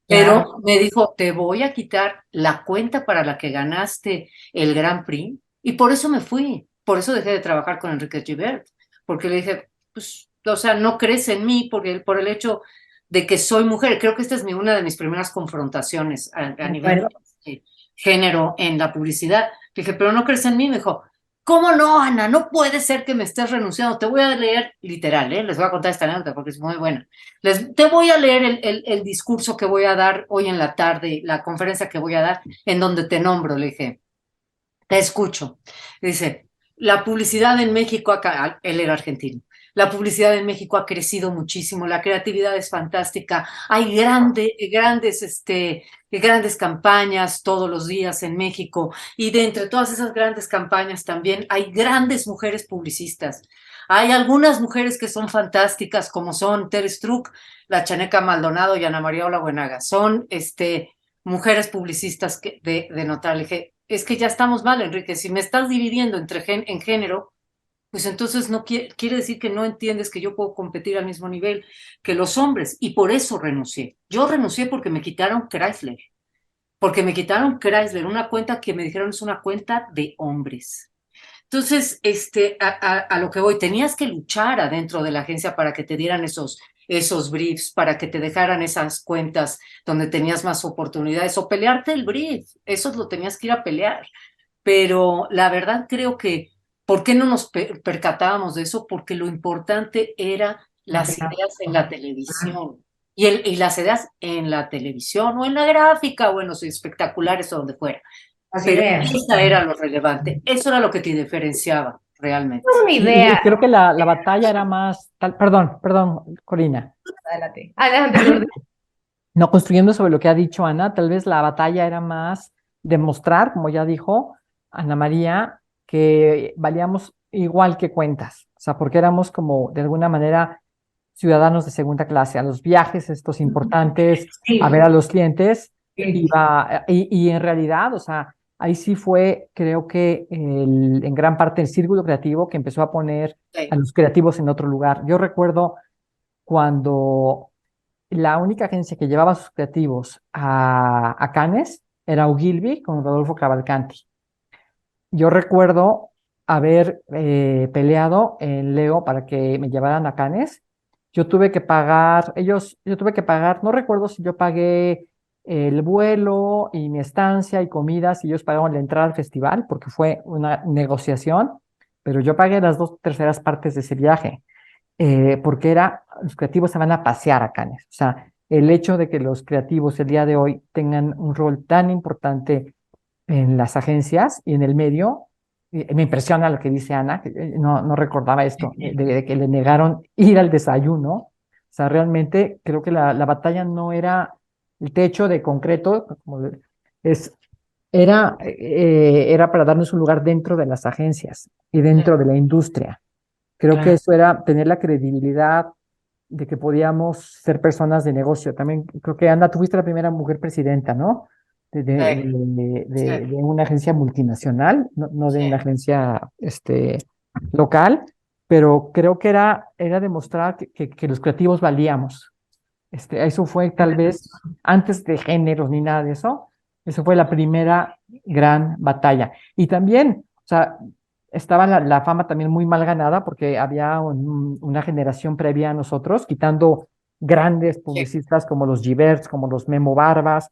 Pero claro. me dijo, te voy a quitar la cuenta para la que ganaste el Grand Prix, y por eso me fui, por eso dejé de trabajar con Enrique Gibert, porque le dije, pues, o sea, no crees en mí por el hecho de que soy mujer. Creo que esta es una de mis primeras confrontaciones a nivel de género en la publicidad. Dije, pero no crees en mí. Me dijo, ¿cómo no, Ana? No puede ser que me estés renunciando. Te voy a leer literal, les voy a contar esta anécdota porque es muy buena. Te voy a leer el discurso que voy a dar hoy en la tarde, la conferencia que voy a dar, en donde te nombro. Le dije, te escucho. Dice, la publicidad en México, acá, él era argentino, la publicidad en México ha crecido muchísimo, la creatividad es fantástica, hay grandes campañas todos los días en México, y de entre todas esas grandes campañas también hay grandes mujeres publicistas. Hay algunas mujeres que son fantásticas, como son Tere Struck, la Chaneca Maldonado y Ana María Olabuenaga. Son mujeres publicistas de notar. Le dije, es que ya estamos mal, Enrique. Si me estás dividiendo en género, pues entonces no quiere decir que no entiendes que yo puedo competir al mismo nivel que los hombres. Y por eso renuncié. Yo renuncié porque me quitaron Chrysler. Porque me quitaron Chrysler, una cuenta que me dijeron es una cuenta de hombres. Entonces, a lo que voy, tenías que luchar adentro de la agencia para que te dieran esos briefs, para que te dejaran esas cuentas donde tenías más oportunidades, o pelearte el brief, eso lo tenías que ir a pelear. Pero la verdad creo que, ¿por qué no nos percatábamos de eso? Porque lo importante era las ideas en la televisión, y las ideas en la televisión, o en la gráfica, o en los espectaculares, o donde fuera. Pero eso era lo relevante, eso era lo que te diferenciaba realmente. Una Y idea. creo que la batalla era más, perdón, Corina. Adelante. Adelante, Lourdes. No, construyendo sobre lo que ha dicho Ana, tal vez la batalla era más demostrar, como ya dijo Ana María, que valíamos igual que cuentas, o sea, porque éramos como de alguna manera ciudadanos de segunda clase, a los viajes estos importantes, Sí. a ver a los clientes, Sí. y en realidad, o sea, ahí sí fue, creo que en gran parte el círculo creativo que empezó a poner a los creativos en otro lugar. Yo recuerdo cuando la única agencia que llevaba a sus creativos a Cannes era Ogilvy con Rodolfo Cavalcanti. Yo recuerdo haber peleado en Leo para que me llevaran a Cannes. Yo tuve que pagar, no recuerdo si yo pagué el vuelo y mi estancia y comidas, y ellos pagaron la entrada al festival, porque fue una negociación, pero yo pagué las 2/3 partes de ese viaje, porque los creativos se van a pasear a Cannes. O sea, el hecho de que los creativos el día de hoy tengan un rol tan importante en las agencias y en el medio, me impresiona lo que dice Ana, que no recordaba esto, de que le negaron ir al desayuno. O sea, realmente creo que la batalla no era el techo de concreto, era para darnos un lugar dentro de las agencias y dentro de la industria. Creo que eso era tener la credibilidad de que podíamos ser personas de negocio. También creo que, Ana, tú fuiste la primera mujer presidenta, ¿no? De una agencia multinacional, no de una agencia local, pero creo que era demostrar que los creativos valíamos. Eso fue tal vez antes de géneros ni nada de eso. Eso fue la primera gran batalla. Y también, o sea, estaba la fama también muy mal ganada, porque había una generación previa a nosotros, quitando grandes publicistas como los Giverts, como los Memo Barbas,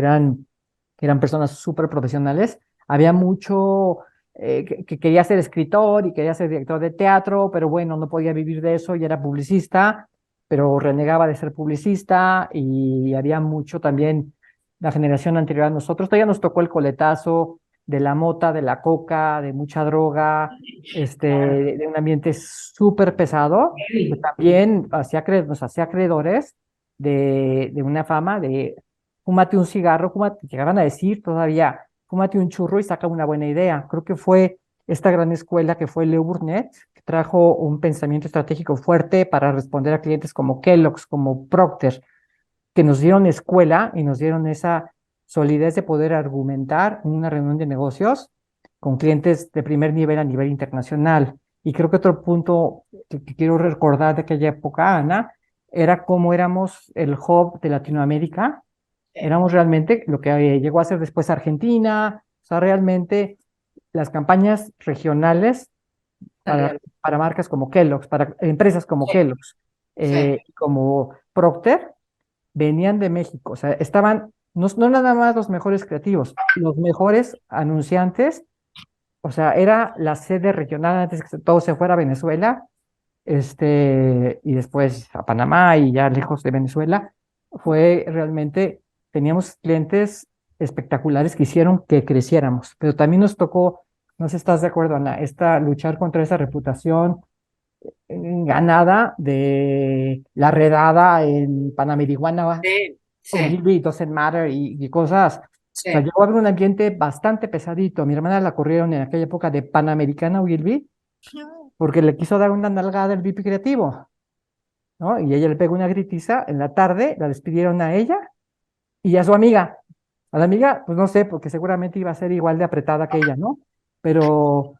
que eran personas súper profesionales. Había mucho que quería ser escritor y quería ser director de teatro, pero bueno, no podía vivir de eso y era publicista, pero renegaba de ser publicista, y había mucho también la generación anterior a nosotros. Todavía nos tocó el coletazo de la mota, de la coca, de mucha droga, de un ambiente súper pesado, que también nos hacía acreedores de una fama de fúmate un cigarro, llegaban a decir todavía, fúmate un churro y saca una buena idea. Creo que fue esta gran escuela que fue Leo Burnett, que trajo un pensamiento estratégico fuerte para responder a clientes como Kellogg's, como Procter, que nos dieron escuela y nos dieron esa solidez de poder argumentar en una reunión de negocios con clientes de primer nivel a nivel internacional. Y creo que otro punto que quiero recordar de aquella época, Ana, era cómo éramos el hub de Latinoamérica. Éramos realmente lo que llegó a ser después Argentina. O sea, realmente las campañas regionales para marcas como Kellogg's, para empresas como Kellogg's, como Procter, venían de México. O sea, estaban no nada más los mejores creativos, los mejores anunciantes. O sea, era la sede regional antes que todo se fuera a Venezuela, y después a Panamá y ya lejos de Venezuela. Fue realmente, teníamos clientes espectaculares que hicieron que creciéramos, pero también nos tocó, no sé si estás de acuerdo, Ana, luchar contra esa reputación ganada de la redada en Panamerihuana, Ogilvy, Doesn't Matter y cosas. O sea, llegó a haber un ambiente bastante pesadito. Mi hermana la corrieron en aquella época de Panamericana Ogilvy porque le quiso dar una nalgada al VP creativo, ¿no? Y ella le pegó una gritiza. En la tarde la despidieron a ella y a su amiga. A la amiga, pues no sé, porque seguramente iba a ser igual de apretada que ella, ¿no? Pero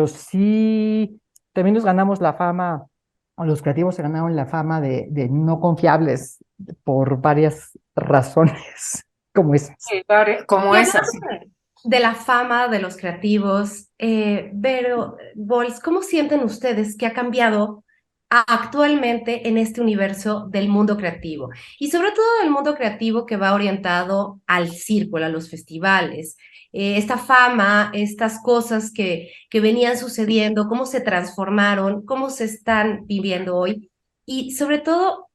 sí, también nos ganamos la fama, o los creativos se ganaron la fama de no confiables por varias razones, como esas. Sí, como Y esas. hablando de la fama de los creativos, pero, Bols, ¿cómo sienten ustedes que ha cambiado actualmente en este universo del mundo creativo? Y sobre todo el mundo creativo que va orientado al círculo, a los festivales. Esta fama, estas cosas que venían sucediendo, cómo se transformaron, cómo se están viviendo hoy. Y sobre todo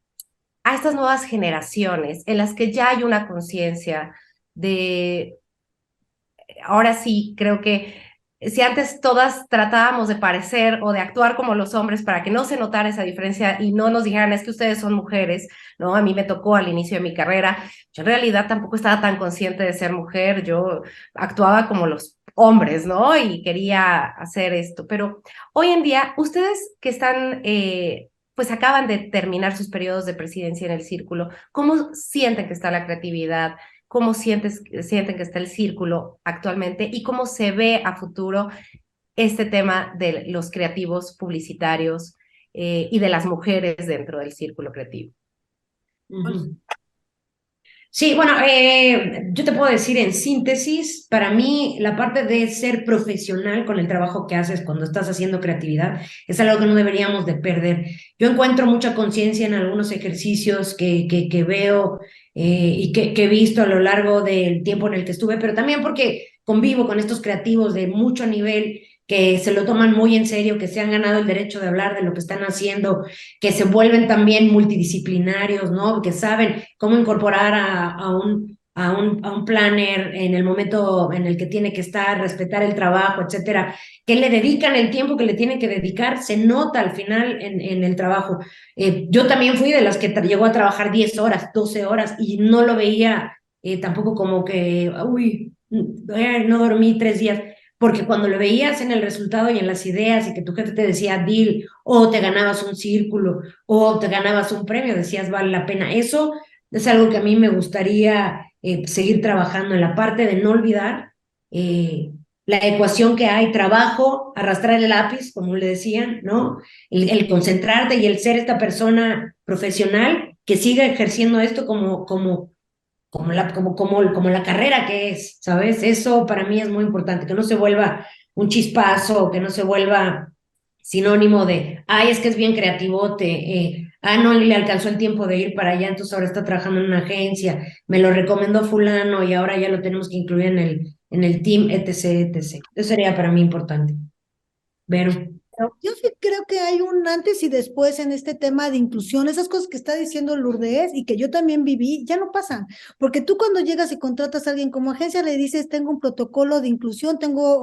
a estas nuevas generaciones en las que ya hay una conciencia de, ahora sí, creo que si antes todas tratábamos de parecer o de actuar como los hombres para que no se notara esa diferencia y no nos dijeran es que ustedes son mujeres, ¿no? A mí me tocó al inicio de mi carrera, yo en realidad tampoco estaba tan consciente de ser mujer, yo actuaba como los hombres, ¿no? Y quería hacer esto, pero hoy en día, ustedes que están, pues acaban de terminar sus periodos de presidencia en el círculo, ¿cómo sienten que está la creatividad? ¿Cómo sienten que está el círculo actualmente y cómo se ve a futuro este tema de los creativos publicitarios y de las mujeres dentro del círculo creativo? Sí, bueno, yo te puedo decir en síntesis, para mí la parte de ser profesional con el trabajo que haces cuando estás haciendo creatividad es algo que no deberíamos de perder. Yo encuentro mucha conciencia en algunos ejercicios que veo y que he visto a lo largo del tiempo en el que estuve, pero también porque convivo con estos creativos de mucho nivel que se lo toman muy en serio, que se han ganado el derecho de hablar de lo que están haciendo, que se vuelven también multidisciplinarios, ¿no? Que saben cómo incorporar a un planner en el momento en el que tiene que estar, respetar el trabajo, etcétera, que le dedican el tiempo que le tienen que dedicar, se nota al final en el trabajo. Yo también fui de las que llegó a trabajar 10 horas, 12 horas y no lo veía tampoco como que, uy, no dormí 3 días. Porque cuando lo veías en el resultado y en las ideas y que tu jefe te decía deal, o te ganabas un círculo, o te ganabas un premio, decías vale la pena. Eso es algo que a mí me gustaría seguir trabajando en la parte de no olvidar la ecuación que hay, trabajo, arrastrar el lápiz, como le decían, ¿no? El concentrarte y el ser esta persona profesional que siga ejerciendo esto como la carrera que es, ¿sabes? Eso para mí es muy importante, que no se vuelva un chispazo, que no se vuelva sinónimo de, ay, es que es bien creativote, no le alcanzó el tiempo de ir para allá, entonces ahora está trabajando en una agencia, me lo recomendó fulano y ahora ya lo tenemos que incluir en el team, etc., etc. Eso sería para mí importante. Vero. Yo sí creo que hay un antes y después en este tema de inclusión. Esas cosas que está diciendo Lourdes y que yo también viví, ya no pasan. Porque tú cuando llegas y contratas a alguien como agencia, le dices, tengo un protocolo de inclusión, tengo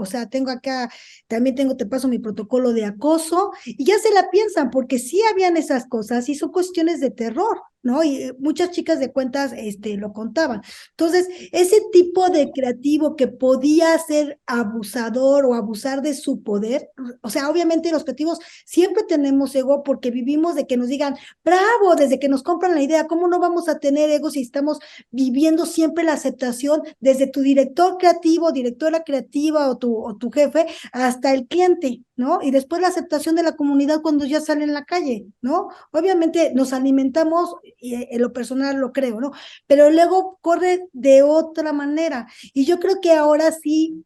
acá, también te paso mi protocolo de acoso, y ya se la piensan, porque sí habían esas cosas y son cuestiones de terror, ¿no? Y muchas chicas de cuentas, lo contaban. Entonces, ese tipo de creativo que podía ser abusador o abusar de su poder, o sea, obviamente los creativos siempre tenemos ego porque vivimos de que nos digan, bravo, desde que nos compran la idea, ¿cómo no vamos a tener ego si estamos viviendo siempre la aceptación desde tu director creativo, directora creativa o tu jefe hasta el cliente, ¿no? Y después la aceptación de la comunidad cuando ya sale en la calle, ¿no? Obviamente nos alimentamos, y en lo personal lo creo, ¿no? Pero luego corre de otra manera. Y yo creo que ahora sí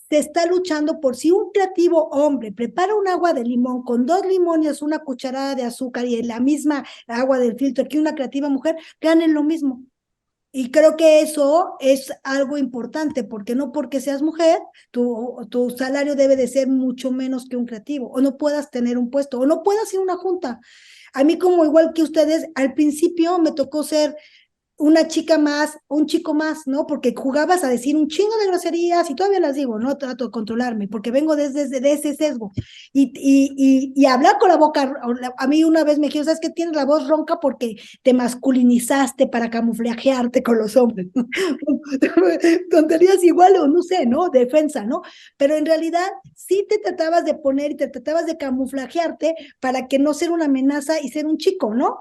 se está luchando por si un creativo hombre prepara un agua de limón con 2 limones, una cucharada de azúcar y la misma agua del filtro que una creativa mujer, ganen lo mismo. Y creo que eso es algo importante, porque no porque seas mujer, tu salario debe de ser mucho menos que un creativo, o no puedas tener un puesto, o no puedas ir a una junta. A mí, como igual que ustedes, al principio me tocó ser una chica más, un chico más, ¿no? Porque jugabas a decir un chingo de groserías y todavía las digo, no trato de controlarme, porque vengo desde ese sesgo. Y hablar con la boca, a mí una vez me dijeron, ¿sabes qué? Tienes la voz ronca porque te masculinizaste para camuflajearte con los hombres. Tonterías igual, o no sé, ¿no? Defensa, ¿no? Pero en realidad sí te tratabas de poner y te tratabas de camuflajearte para que no ser una amenaza y ser un chico, ¿no?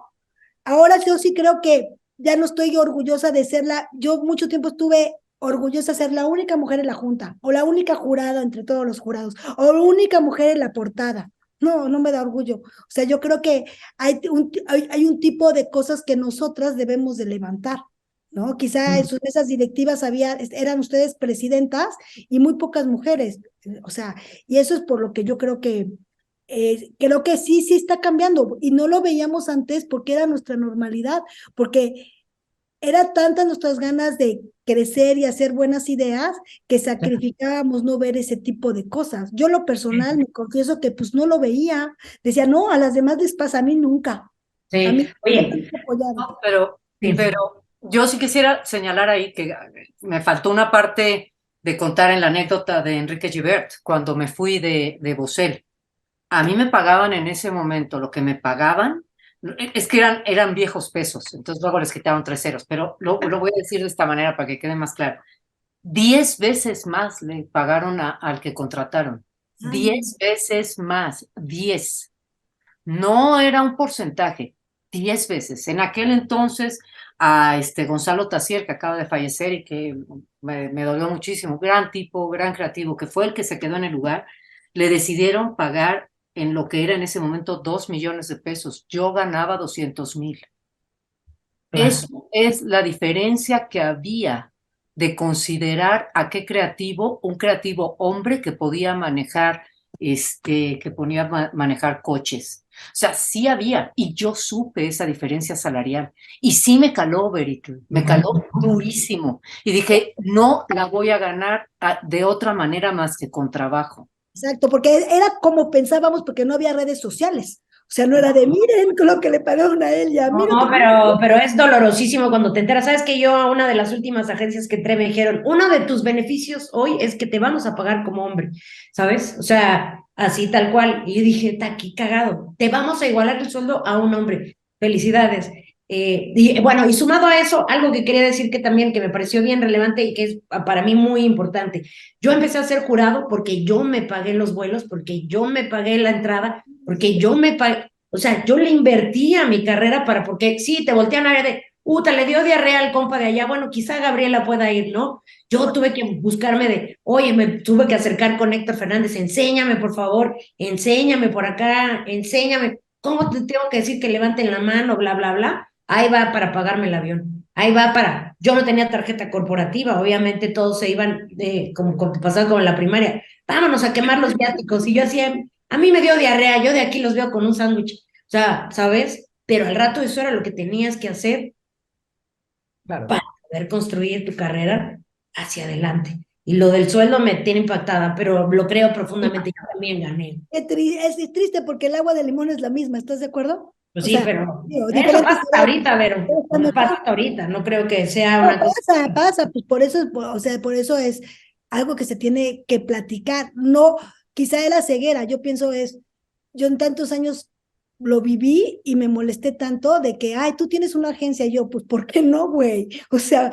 Ahora yo sí creo que ya no estoy orgullosa de yo mucho tiempo estuve orgullosa de ser la única mujer en la junta, o la única jurada entre todos los jurados, o la única mujer en la portada. No, no me da orgullo. O sea, yo creo que hay un tipo de cosas que nosotras debemos de levantar, ¿no? Quizá en sus mesas directivas eran ustedes presidentas y muy pocas mujeres. O sea, y eso es por lo que yo creo que sí está cambiando, y no lo veíamos antes porque era nuestra normalidad, porque era tantas nuestras ganas de crecer y hacer buenas ideas que sacrificábamos no ver ese tipo de cosas. Yo lo personal me confieso que pues no lo veía, decía, no, a las demás les pasa, a mí nunca. A mí Sí, oye, No, pero yo sí quisiera señalar ahí que me faltó una parte de contar en la anécdota de Enrique Gibert, cuando me fui de Bosel. A mí me pagaban en ese momento, lo que me pagaban, es que eran viejos pesos, entonces luego les quitaron 3 ceros, pero lo voy a decir de esta manera para que quede más claro. 10 veces más le pagaron al que contrataron. 10 veces más, 10. No era un porcentaje, 10 veces. En aquel entonces, a Gonzalo Tassier, que acaba de fallecer y que me dolió muchísimo, gran tipo, gran creativo, que fue el que se quedó en el lugar, le decidieron pagar en lo que era en ese momento 2 millones de pesos. Yo ganaba 200,000. Eso es la diferencia que había de considerar a qué creativo, un creativo hombre que podía manejar, manejar coches. O sea, sí había, y yo supe esa diferencia salarial. Y sí me caló, Berito, me caló durísimo. Y dije, no la voy a ganar de otra manera más que con trabajo. Exacto, porque era como pensábamos, porque no había redes sociales. O sea, no era de, miren lo que le pagaron a ella. Miren no, pero es dolorosísimo cuando te enteras. Sabes que yo a una de las últimas agencias que entré me dijeron, uno de tus beneficios hoy es que te vamos a pagar como hombre, ¿sabes? O sea, así tal cual. Y yo dije, está aquí cagado, te vamos a igualar el sueldo a un hombre. Felicidades. Y bueno, y sumado a eso, algo que quería decir que también que me pareció bien relevante y que es para mí muy importante. Yo empecé a ser jurado porque yo me pagué los vuelos, porque yo me pagué la entrada, porque yo me pagué, o sea, yo le invertí a mi carrera porque sí, te voltean a ver de, le dio diarrea al compa de allá, bueno, quizá Gabriela pueda ir, ¿no? Yo tuve que buscarme oye, me tuve que acercar con Héctor Fernández, enséñame, por favor, enséñame por acá, enséñame, ¿cómo te tengo que decir que levanten la mano, bla, bla, bla? Ahí va para pagarme el avión, ahí va yo no tenía tarjeta corporativa, obviamente todos se iban, como pasaba como en la primaria, vámonos a quemar los viáticos, y yo hacía A mí me dio diarrea, yo de aquí los veo con un sándwich, o sea, ¿sabes? Pero al rato eso era lo que tenías que hacer Claro. para poder construir tu carrera hacia adelante. Y lo del sueldo me tiene impactada, pero lo creo profundamente, yo también gané. Es triste porque el agua de limón es la misma, ¿estás de acuerdo? Pues O sí, sea, pero digo, eso diferentes pasa hasta ahorita, Vero, está eso pasa mejor. hasta ahorita, no creo que sea No, una cosa. pasa, pues por eso, o sea, por eso es algo que se tiene que platicar. No, quizá es la ceguera, yo pienso yo en tantos años lo viví y me molesté tanto de que, ay, tú tienes una agencia, yo, pues, ¿por qué no, güey? O sea,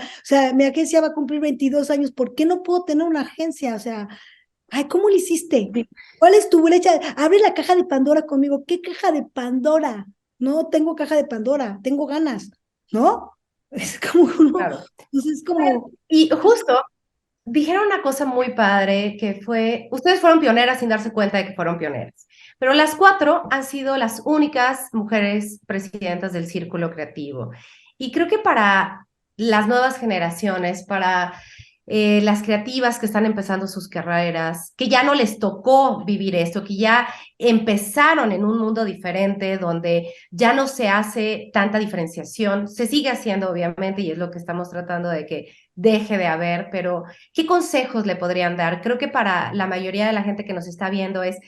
mi agencia va a cumplir 22 años, ¿por qué no puedo tener una agencia? O sea, ay, ¿cómo lo hiciste? ¿Cuál es tu brecha? Abre la caja de Pandora conmigo. ¿Qué caja de Pandora? No tengo caja de Pandora, tengo ganas, ¿no? Es como uno, Claro. entonces es como, Y justo dijeron una cosa muy padre que fue, ustedes fueron pioneras sin darse cuenta de que fueron pioneras, pero las cuatro han sido las únicas mujeres presidentas del Círculo Creativo. Y creo que para las nuevas generaciones, para las creativas que están empezando sus carreras, que ya no les tocó vivir esto, que ya empezaron en un mundo diferente, donde ya no se hace tanta diferenciación, se sigue haciendo obviamente y es lo que estamos tratando de que deje de haber, pero ¿qué consejos le podrían dar? Creo que para la mayoría de la gente que nos está viendo es,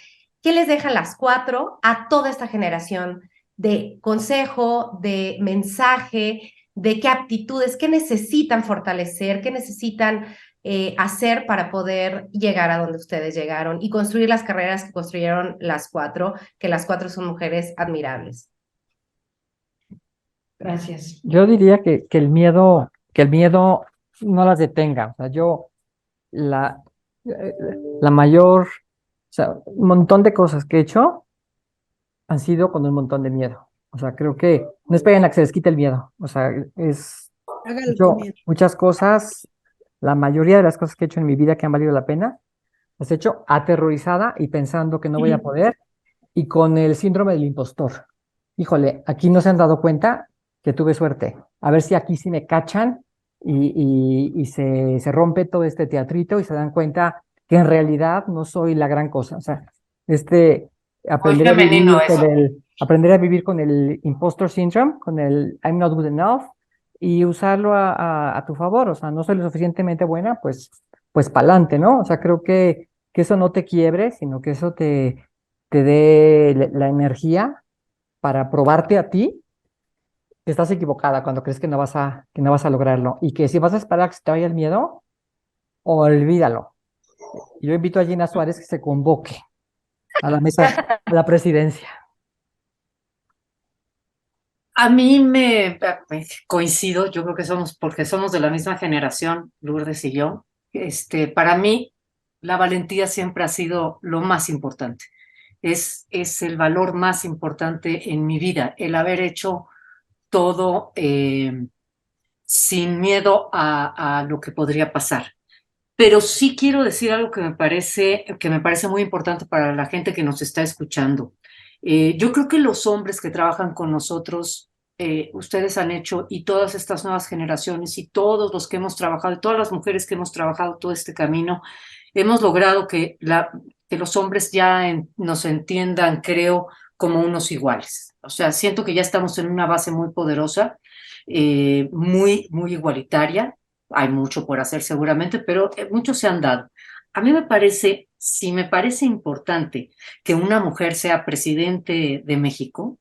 ¿qué les dejan las cuatro a toda esta generación de consejo, de mensaje, de qué aptitudes, qué necesitan fortalecer, qué necesitan hacer para poder llegar a donde ustedes llegaron y construir las carreras que construyeron las cuatro, que las cuatro son mujeres admirables? Gracias. Yo diría que el miedo no las detenga. O sea, la, eh, la mayor, o sea, un montón de cosas que he hecho han sido con un montón de miedo. O sea, creo que no esperen a que se les quite el miedo. O sea, hágalo con hecho miedo. muchas cosas, la mayoría de las cosas que he hecho en mi vida que han valido la pena, las he hecho aterrorizada y pensando que no voy a poder y con el síndrome del impostor. Híjole, aquí no se han dado cuenta que tuve suerte. A ver si aquí sí me cachan y se rompe todo este teatrito y se dan cuenta que en realidad no soy la gran cosa. O sea, este, Muy aprender a femenino vivir con eso. el impostor syndrome, con el I'm not good enough y usarlo a tu favor. O sea, no soy lo suficientemente buena, pues pa'lante, ¿no? O sea, creo que eso no te quiebre, sino que eso te dé la energía para probarte a ti que estás equivocada cuando crees que no vas a lograrlo y que si vas a esperar a que se te vaya el miedo, olvídalo. Yo invito a Gina Suárez que se convoque a la mesa, a la presidencia. A mí me coincido, yo creo que porque somos de la misma generación, Lourdes y yo. Para mí, la valentía siempre ha sido lo más importante. Es el valor más importante en mi vida, el haber hecho todo sin miedo a lo que podría pasar. Pero sí quiero decir algo que me parece muy importante para la gente que nos está escuchando. Yo creo que los hombres que trabajan con nosotros, ustedes han hecho, y todas estas nuevas generaciones, y todos los que hemos trabajado, y todas las mujeres que hemos trabajado todo este camino, hemos logrado que los hombres ya nos entiendan, creo, como unos iguales. O sea, siento que ya estamos en una base muy poderosa, muy, muy igualitaria. Hay mucho por hacer seguramente, pero muchos se han dado. A mí sí me parece importante que una mujer sea presidente de México,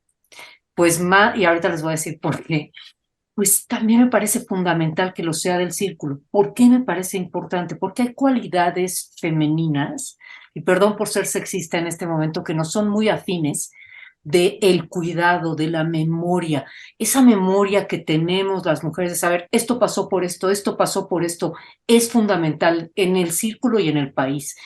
pues más, y ahorita les voy a decir por qué, pues también me parece fundamental que lo sea del círculo. ¿Por qué me parece importante? Porque hay cualidades femeninas, y perdón por ser sexista en este momento, que no son muy afines de el cuidado, de la memoria, esa memoria que tenemos las mujeres de saber, esto pasó por esto pasó por esto, es fundamental en el círculo y en el país.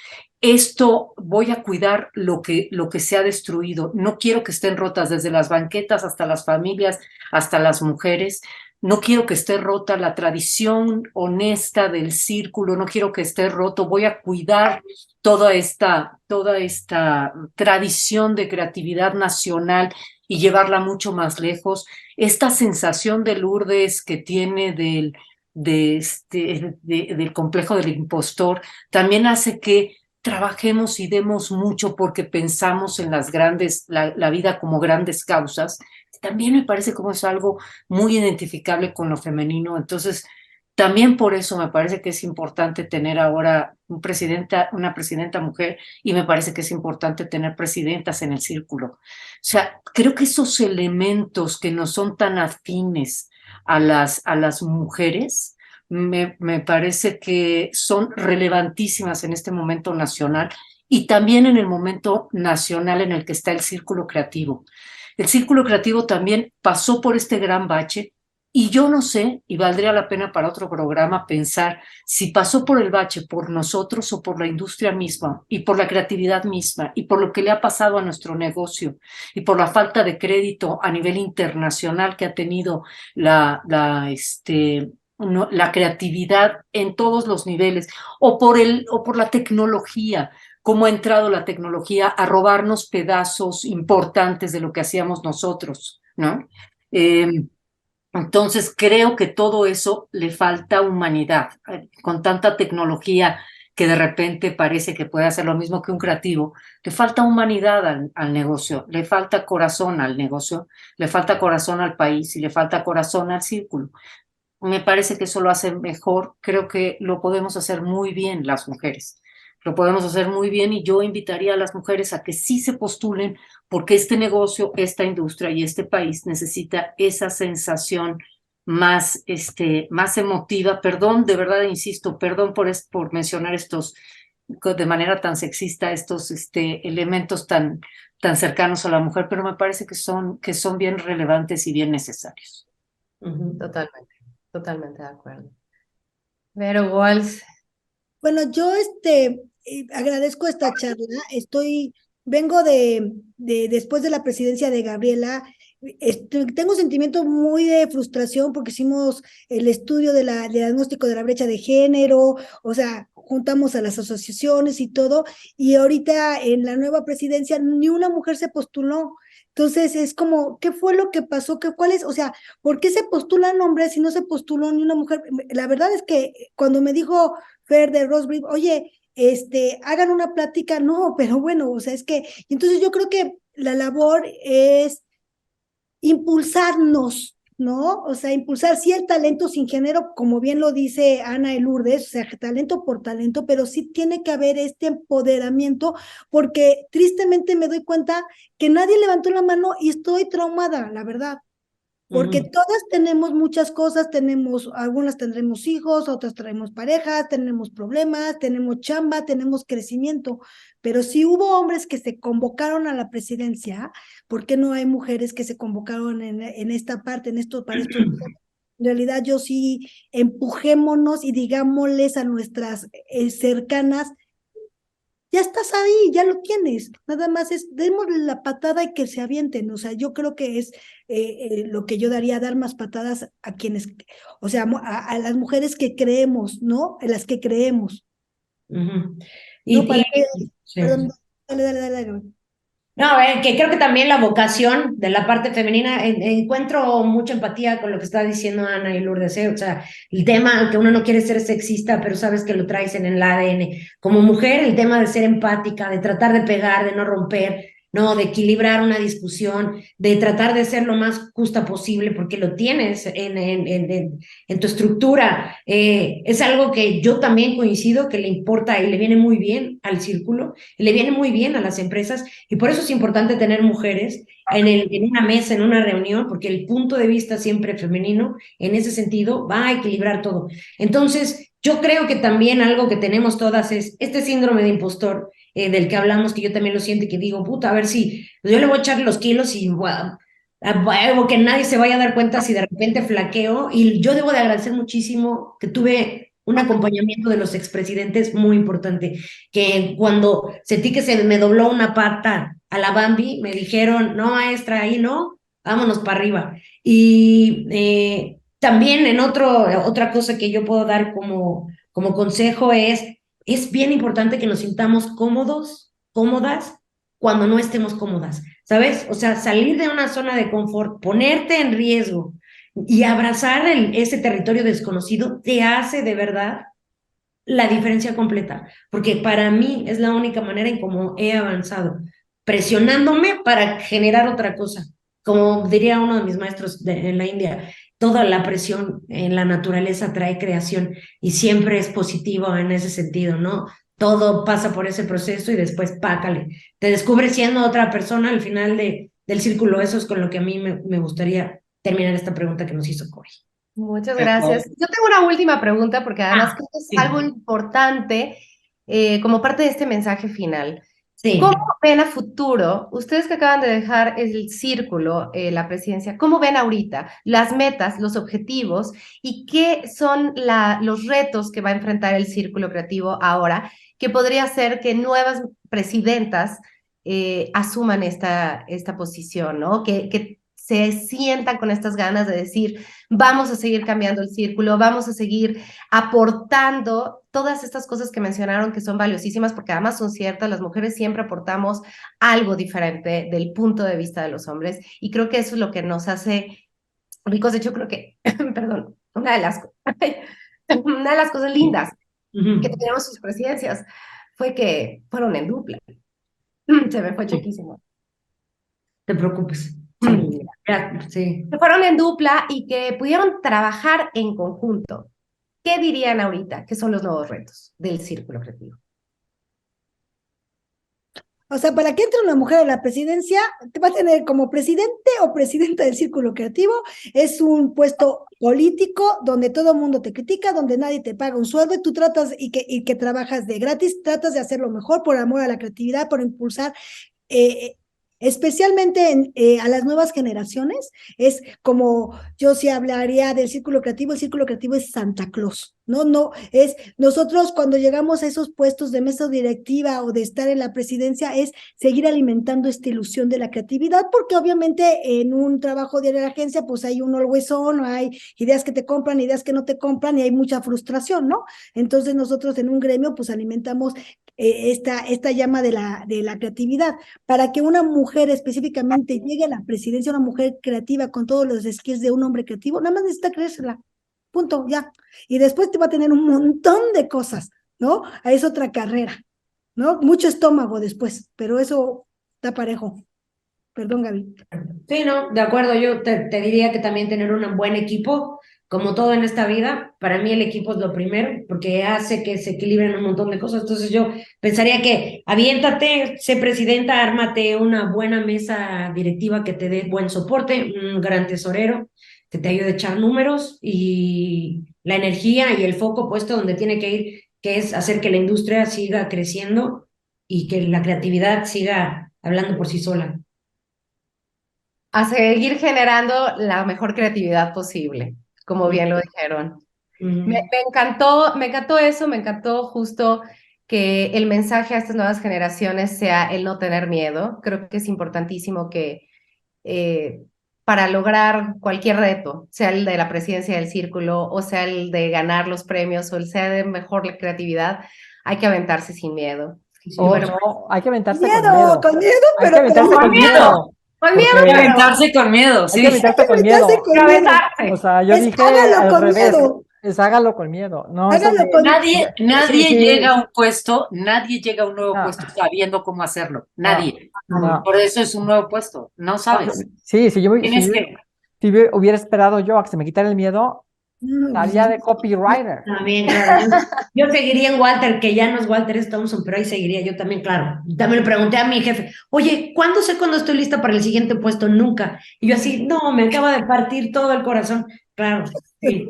Esto voy a cuidar lo que se ha destruido. No quiero que estén rotas desde las banquetas hasta las familias, hasta las mujeres. No quiero que esté rota la tradición honesta del círculo, no quiero que esté roto. Voy a cuidar toda esta tradición de creatividad nacional y llevarla mucho más lejos. Esta sensación de Lourdes que tiene del complejo del impostor también hace que trabajemos y demos mucho porque pensamos en las grandes, la vida como grandes causas. También me parece como es algo muy identificable con lo femenino. Entonces, también por eso me parece que es importante tener ahora una presidenta mujer, y me parece que es importante tener presidentas en el círculo. O sea, creo que esos elementos que no son tan afines a las mujeres, me parece que son relevantísimas en este momento nacional y también en el momento nacional en el que está el círculo creativo. El círculo creativo también pasó por este gran bache, y yo no sé, y valdría la pena para otro programa pensar si pasó por el bache por nosotros o por la industria misma y por la creatividad misma y por lo que le ha pasado a nuestro negocio y por la falta de crédito a nivel internacional que ha tenido la creatividad en todos los niveles, o por la tecnología, cómo ha entrado la tecnología a robarnos pedazos importantes de lo que hacíamos nosotros, ¿no? Entonces creo que todo eso le falta humanidad. Con tanta tecnología que de repente parece que puede hacer lo mismo que un creativo, le falta humanidad al negocio, le falta corazón al negocio, le falta corazón al país y le falta corazón al círculo. Me parece que eso lo hace mejor. Creo que lo podemos hacer muy bien las mujeres. Lo podemos hacer muy bien, y yo invitaría a las mujeres a que sí se postulen, porque este negocio, esta industria y este país necesita esa sensación más emotiva. Perdón, de verdad insisto, perdón por mencionar estos de manera tan sexista, estos elementos tan cercanos a la mujer, pero me parece que son bien relevantes y bien necesarios. Totalmente de acuerdo. Vero Walsh. Bueno, yo agradezco esta charla. Vengo después de la presidencia de Gabriela. Tengo sentimiento muy de frustración porque hicimos el estudio del diagnóstico de la brecha de género, o sea, juntamos a las asociaciones y todo, y ahorita en la nueva presidencia ni una mujer se postuló. Entonces es como, ¿qué fue lo que pasó? O sea, ¿por qué se postulan hombres si no se postuló ni una mujer? La verdad es que cuando me dijo Fer de Rosbrief, oye, hagan una plática, no, pero bueno, o sea, entonces yo creo que la labor es impulsarnos, ¿no? O sea, impulsar sí el talento sin género, como bien lo dice Ana y Lourdes, o sea, talento por talento, pero sí tiene que haber este empoderamiento, porque tristemente me doy cuenta que nadie levantó la mano y estoy traumada, la verdad. Porque todas tenemos muchas cosas, algunas tendremos hijos, otras traemos parejas, tenemos problemas, tenemos chamba, tenemos crecimiento, pero si hubo hombres que se convocaron a la presidencia, ¿por qué no hay mujeres que se convocaron en esta parte, para estos? En realidad yo sí, empujémonos y digámosles a nuestras cercanas, ya estás ahí, ya lo tienes, nada más démosle la patada y que se avienten. O sea, yo creo que es lo que yo daría, dar más patadas a quienes, o sea, a las mujeres que creemos, ¿no? En las que creemos. Y, Para que, sí. perdón, dale. No, que creo que también la vocación de la parte femenina, encuentro mucha empatía con lo que está diciendo Ana y Lourdes, o sea, el tema, que uno no quiere ser sexista, pero sabes que lo traes en el ADN. Como mujer, el tema de ser empática, de tratar de pegar, de no romper, no, de equilibrar una discusión, de tratar de ser lo más justa posible, porque lo tienes en tu estructura. Es algo que yo también coincido que le importa y le viene muy bien al círculo, y le viene muy bien a las empresas, y por eso es importante tener mujeres en una mesa, en una reunión, porque el punto de vista siempre femenino, en ese sentido, va a equilibrar todo. Entonces, yo creo que también algo que tenemos todas es este síndrome de impostor, del que hablamos, que yo también lo siento y que digo, puta, a ver si yo le voy a echar los kilos y que nadie se vaya a dar cuenta si de repente flaqueo. Y yo debo de agradecer muchísimo que tuve un acompañamiento de los expresidentes muy importante, que cuando sentí que se me dobló una pata a la Bambi, me dijeron, no, maestra, ahí no, vámonos para arriba. Y también otra cosa que yo puedo dar como consejo es bien importante que nos sintamos cómodos, cómodas, cuando no estemos cómodas, ¿sabes? O sea, salir de una zona de confort, ponerte en riesgo y abrazar ese territorio desconocido te hace de verdad la diferencia completa, porque para mí es la única manera en cómo he avanzado, presionándome para generar otra cosa. Como diría uno de mis maestros en la India, toda la presión en la naturaleza trae creación y siempre es positivo en ese sentido, ¿no? Todo pasa por ese proceso y después pácale. Te descubres siendo otra persona al final del círculo. Eso es con lo que a mí me gustaría terminar esta pregunta que nos hizo Cory. Muchas gracias. Yo tengo una última pregunta porque además creo que es sí. algo importante como parte de este mensaje final. Sí. ¿Cómo ven a futuro, ustedes que acaban de dejar el círculo, la presidencia, cómo ven ahorita las metas, los objetivos y qué son los retos que va a enfrentar el círculo creativo ahora, que podría ser que nuevas presidentas asuman esta posición, ¿no? Que se sientan con estas ganas de decir, vamos a seguir cambiando el círculo, vamos a seguir aportando todas estas cosas que mencionaron que son valiosísimas, porque además son ciertas, las mujeres siempre aportamos algo diferente del punto de vista de los hombres, y creo que eso es lo que nos hace ricos. De hecho, creo que, perdón, una de las cosas lindas que teníamos sus presidencias fue que fueron en dupla. Se me fue chiquísimo. Te preocupes. Sí. Que fueron en dupla y que pudieron trabajar en conjunto. ¿Qué dirían ahorita que son los nuevos retos del círculo creativo? O sea, para que entre una mujer a la presidencia, te va a tener como presidente o presidenta del círculo creativo. Es un puesto político donde todo el mundo te critica, donde nadie te paga un sueldo y tú tratas y que trabajas de gratis, tratas de hacerlo mejor por amor a la creatividad, por impulsar especialmente a las nuevas generaciones. Es como yo sí hablaría del círculo creativo. El círculo creativo es Santa Claus, no es nosotros cuando llegamos a esos puestos de mesa directiva o de estar en la presidencia, es seguir alimentando esta ilusión de la creatividad, porque obviamente en un trabajo diario de la agencia pues hay un always on, hay ideas que te compran, ideas que no te compran y hay mucha frustración, ¿no? Entonces nosotros en un gremio pues alimentamos esta llama de la creatividad, para que una mujer específicamente llegue a la presidencia, una mujer creativa con todos los skills de un hombre creativo, nada más necesita creérsela, punto, ya. Y después te va a tener un montón de cosas, ¿no? Es otra carrera, ¿no? Mucho estómago después, pero eso está parejo. Perdón, Gaby. Sí, no, de acuerdo. Yo te diría que también tener un buen equipo, como todo en esta vida, para mí el equipo es lo primero, porque hace que se equilibren un montón de cosas. Entonces yo pensaría que aviéntate, sé presidenta, ármate una buena mesa directiva que te dé buen soporte, un gran tesorero que te ayude a echar números y la energía y el foco puesto donde tiene que ir, que es hacer que la industria siga creciendo y que la creatividad siga hablando por sí sola. A seguir generando la mejor creatividad posible, como bien lo dijeron. Me encantó eso, me encantó justo que el mensaje a estas nuevas generaciones sea el no tener miedo. Creo que es importantísimo que para lograr cualquier reto, sea el de la presidencia del círculo o sea el de ganar los premios o el sea de mejor la creatividad, hay que aventarse sin miedo. No, hay que aventarse miedo, con miedo. Con miedo, Hay pero que aventarse con miedo. Con miedo, Hay que aventarse con miedo, sí. Hay que aventarse con miedo. O sea, yo dije al revés. Es hágalo con miedo. No, hágalo con nadie llega a un puesto, nadie llega a un nuevo puesto sabiendo cómo hacerlo. Nadie. No. Por eso es un nuevo puesto. No sabes. Sí, si hubiera esperado yo a que se me quitara el miedo, estaría de copywriter. También, claro. Yo seguiría en Walter, que ya no es Walter, es Thompson, pero ahí seguiría yo también, claro. También le pregunté a mi jefe, oye, ¿cuándo sé cuándo estoy lista para el siguiente puesto? Nunca. Y yo así, no, me acaba de partir todo el corazón. Claro, sí.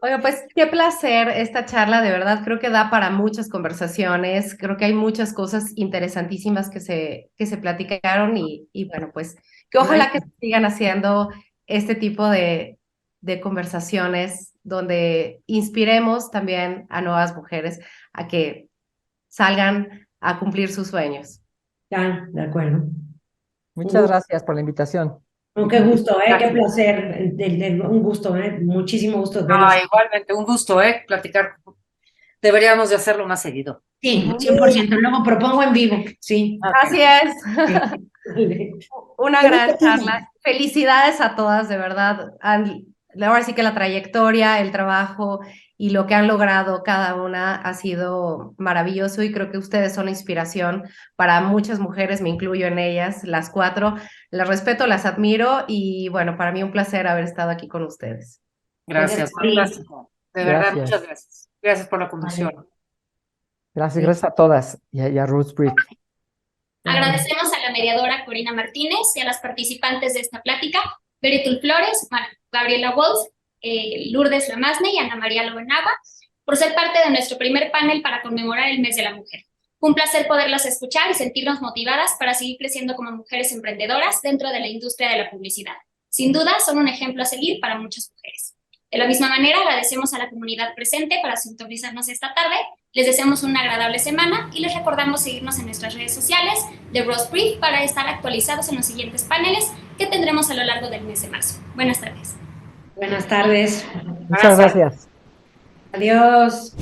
Oiga, pues qué placer esta charla, de verdad, creo que da para muchas conversaciones, creo que hay muchas cosas interesantísimas que se platicaron y bueno, pues que ojalá que sigan haciendo este tipo de conversaciones donde inspiremos también a nuevas mujeres a que salgan a cumplir sus sueños. Ya, de acuerdo. Muchas gracias por la invitación. Qué gusto, qué placer, un gusto, muchísimo gusto. Igualmente, un gusto, platicar. Deberíamos de hacerlo más seguido. Sí, 100%. Luego propongo en vivo, sí. Así es. Una gran charla. Felicidades a todas, de verdad. ahora sí que la trayectoria, el trabajo y lo que han logrado cada una ha sido maravilloso y creo que ustedes son inspiración para muchas mujeres, me incluyo en ellas, las 4. Las respeto, las admiro y bueno, para mí un placer haber estado aquí con ustedes. Gracias, fantástico. De verdad, Gracias. muchas gracias. Gracias por la conducción. Gracias a todas y a Roots Brief. Agradecemos a la mediadora Corina Martínez y a las participantes de esta plática, Beryl Flores, Gabriela Wolf, Lourdes Lamasne y Ana María Lobenaba, por ser parte de nuestro primer panel para conmemorar el Mes de la Mujer. Fue un placer poderlas escuchar y sentirnos motivadas para seguir creciendo como mujeres emprendedoras dentro de la industria de la publicidad. Sin duda, son un ejemplo a seguir para muchas mujeres. De la misma manera, agradecemos a la comunidad presente para sintonizarnos esta tarde. Les deseamos una agradable semana y les recordamos seguirnos en nuestras redes sociales de Rose Brief para estar actualizados en los siguientes paneles que tendremos a lo largo del mes de marzo. Buenas tardes. Buenas tardes. Muchas gracias. Adiós.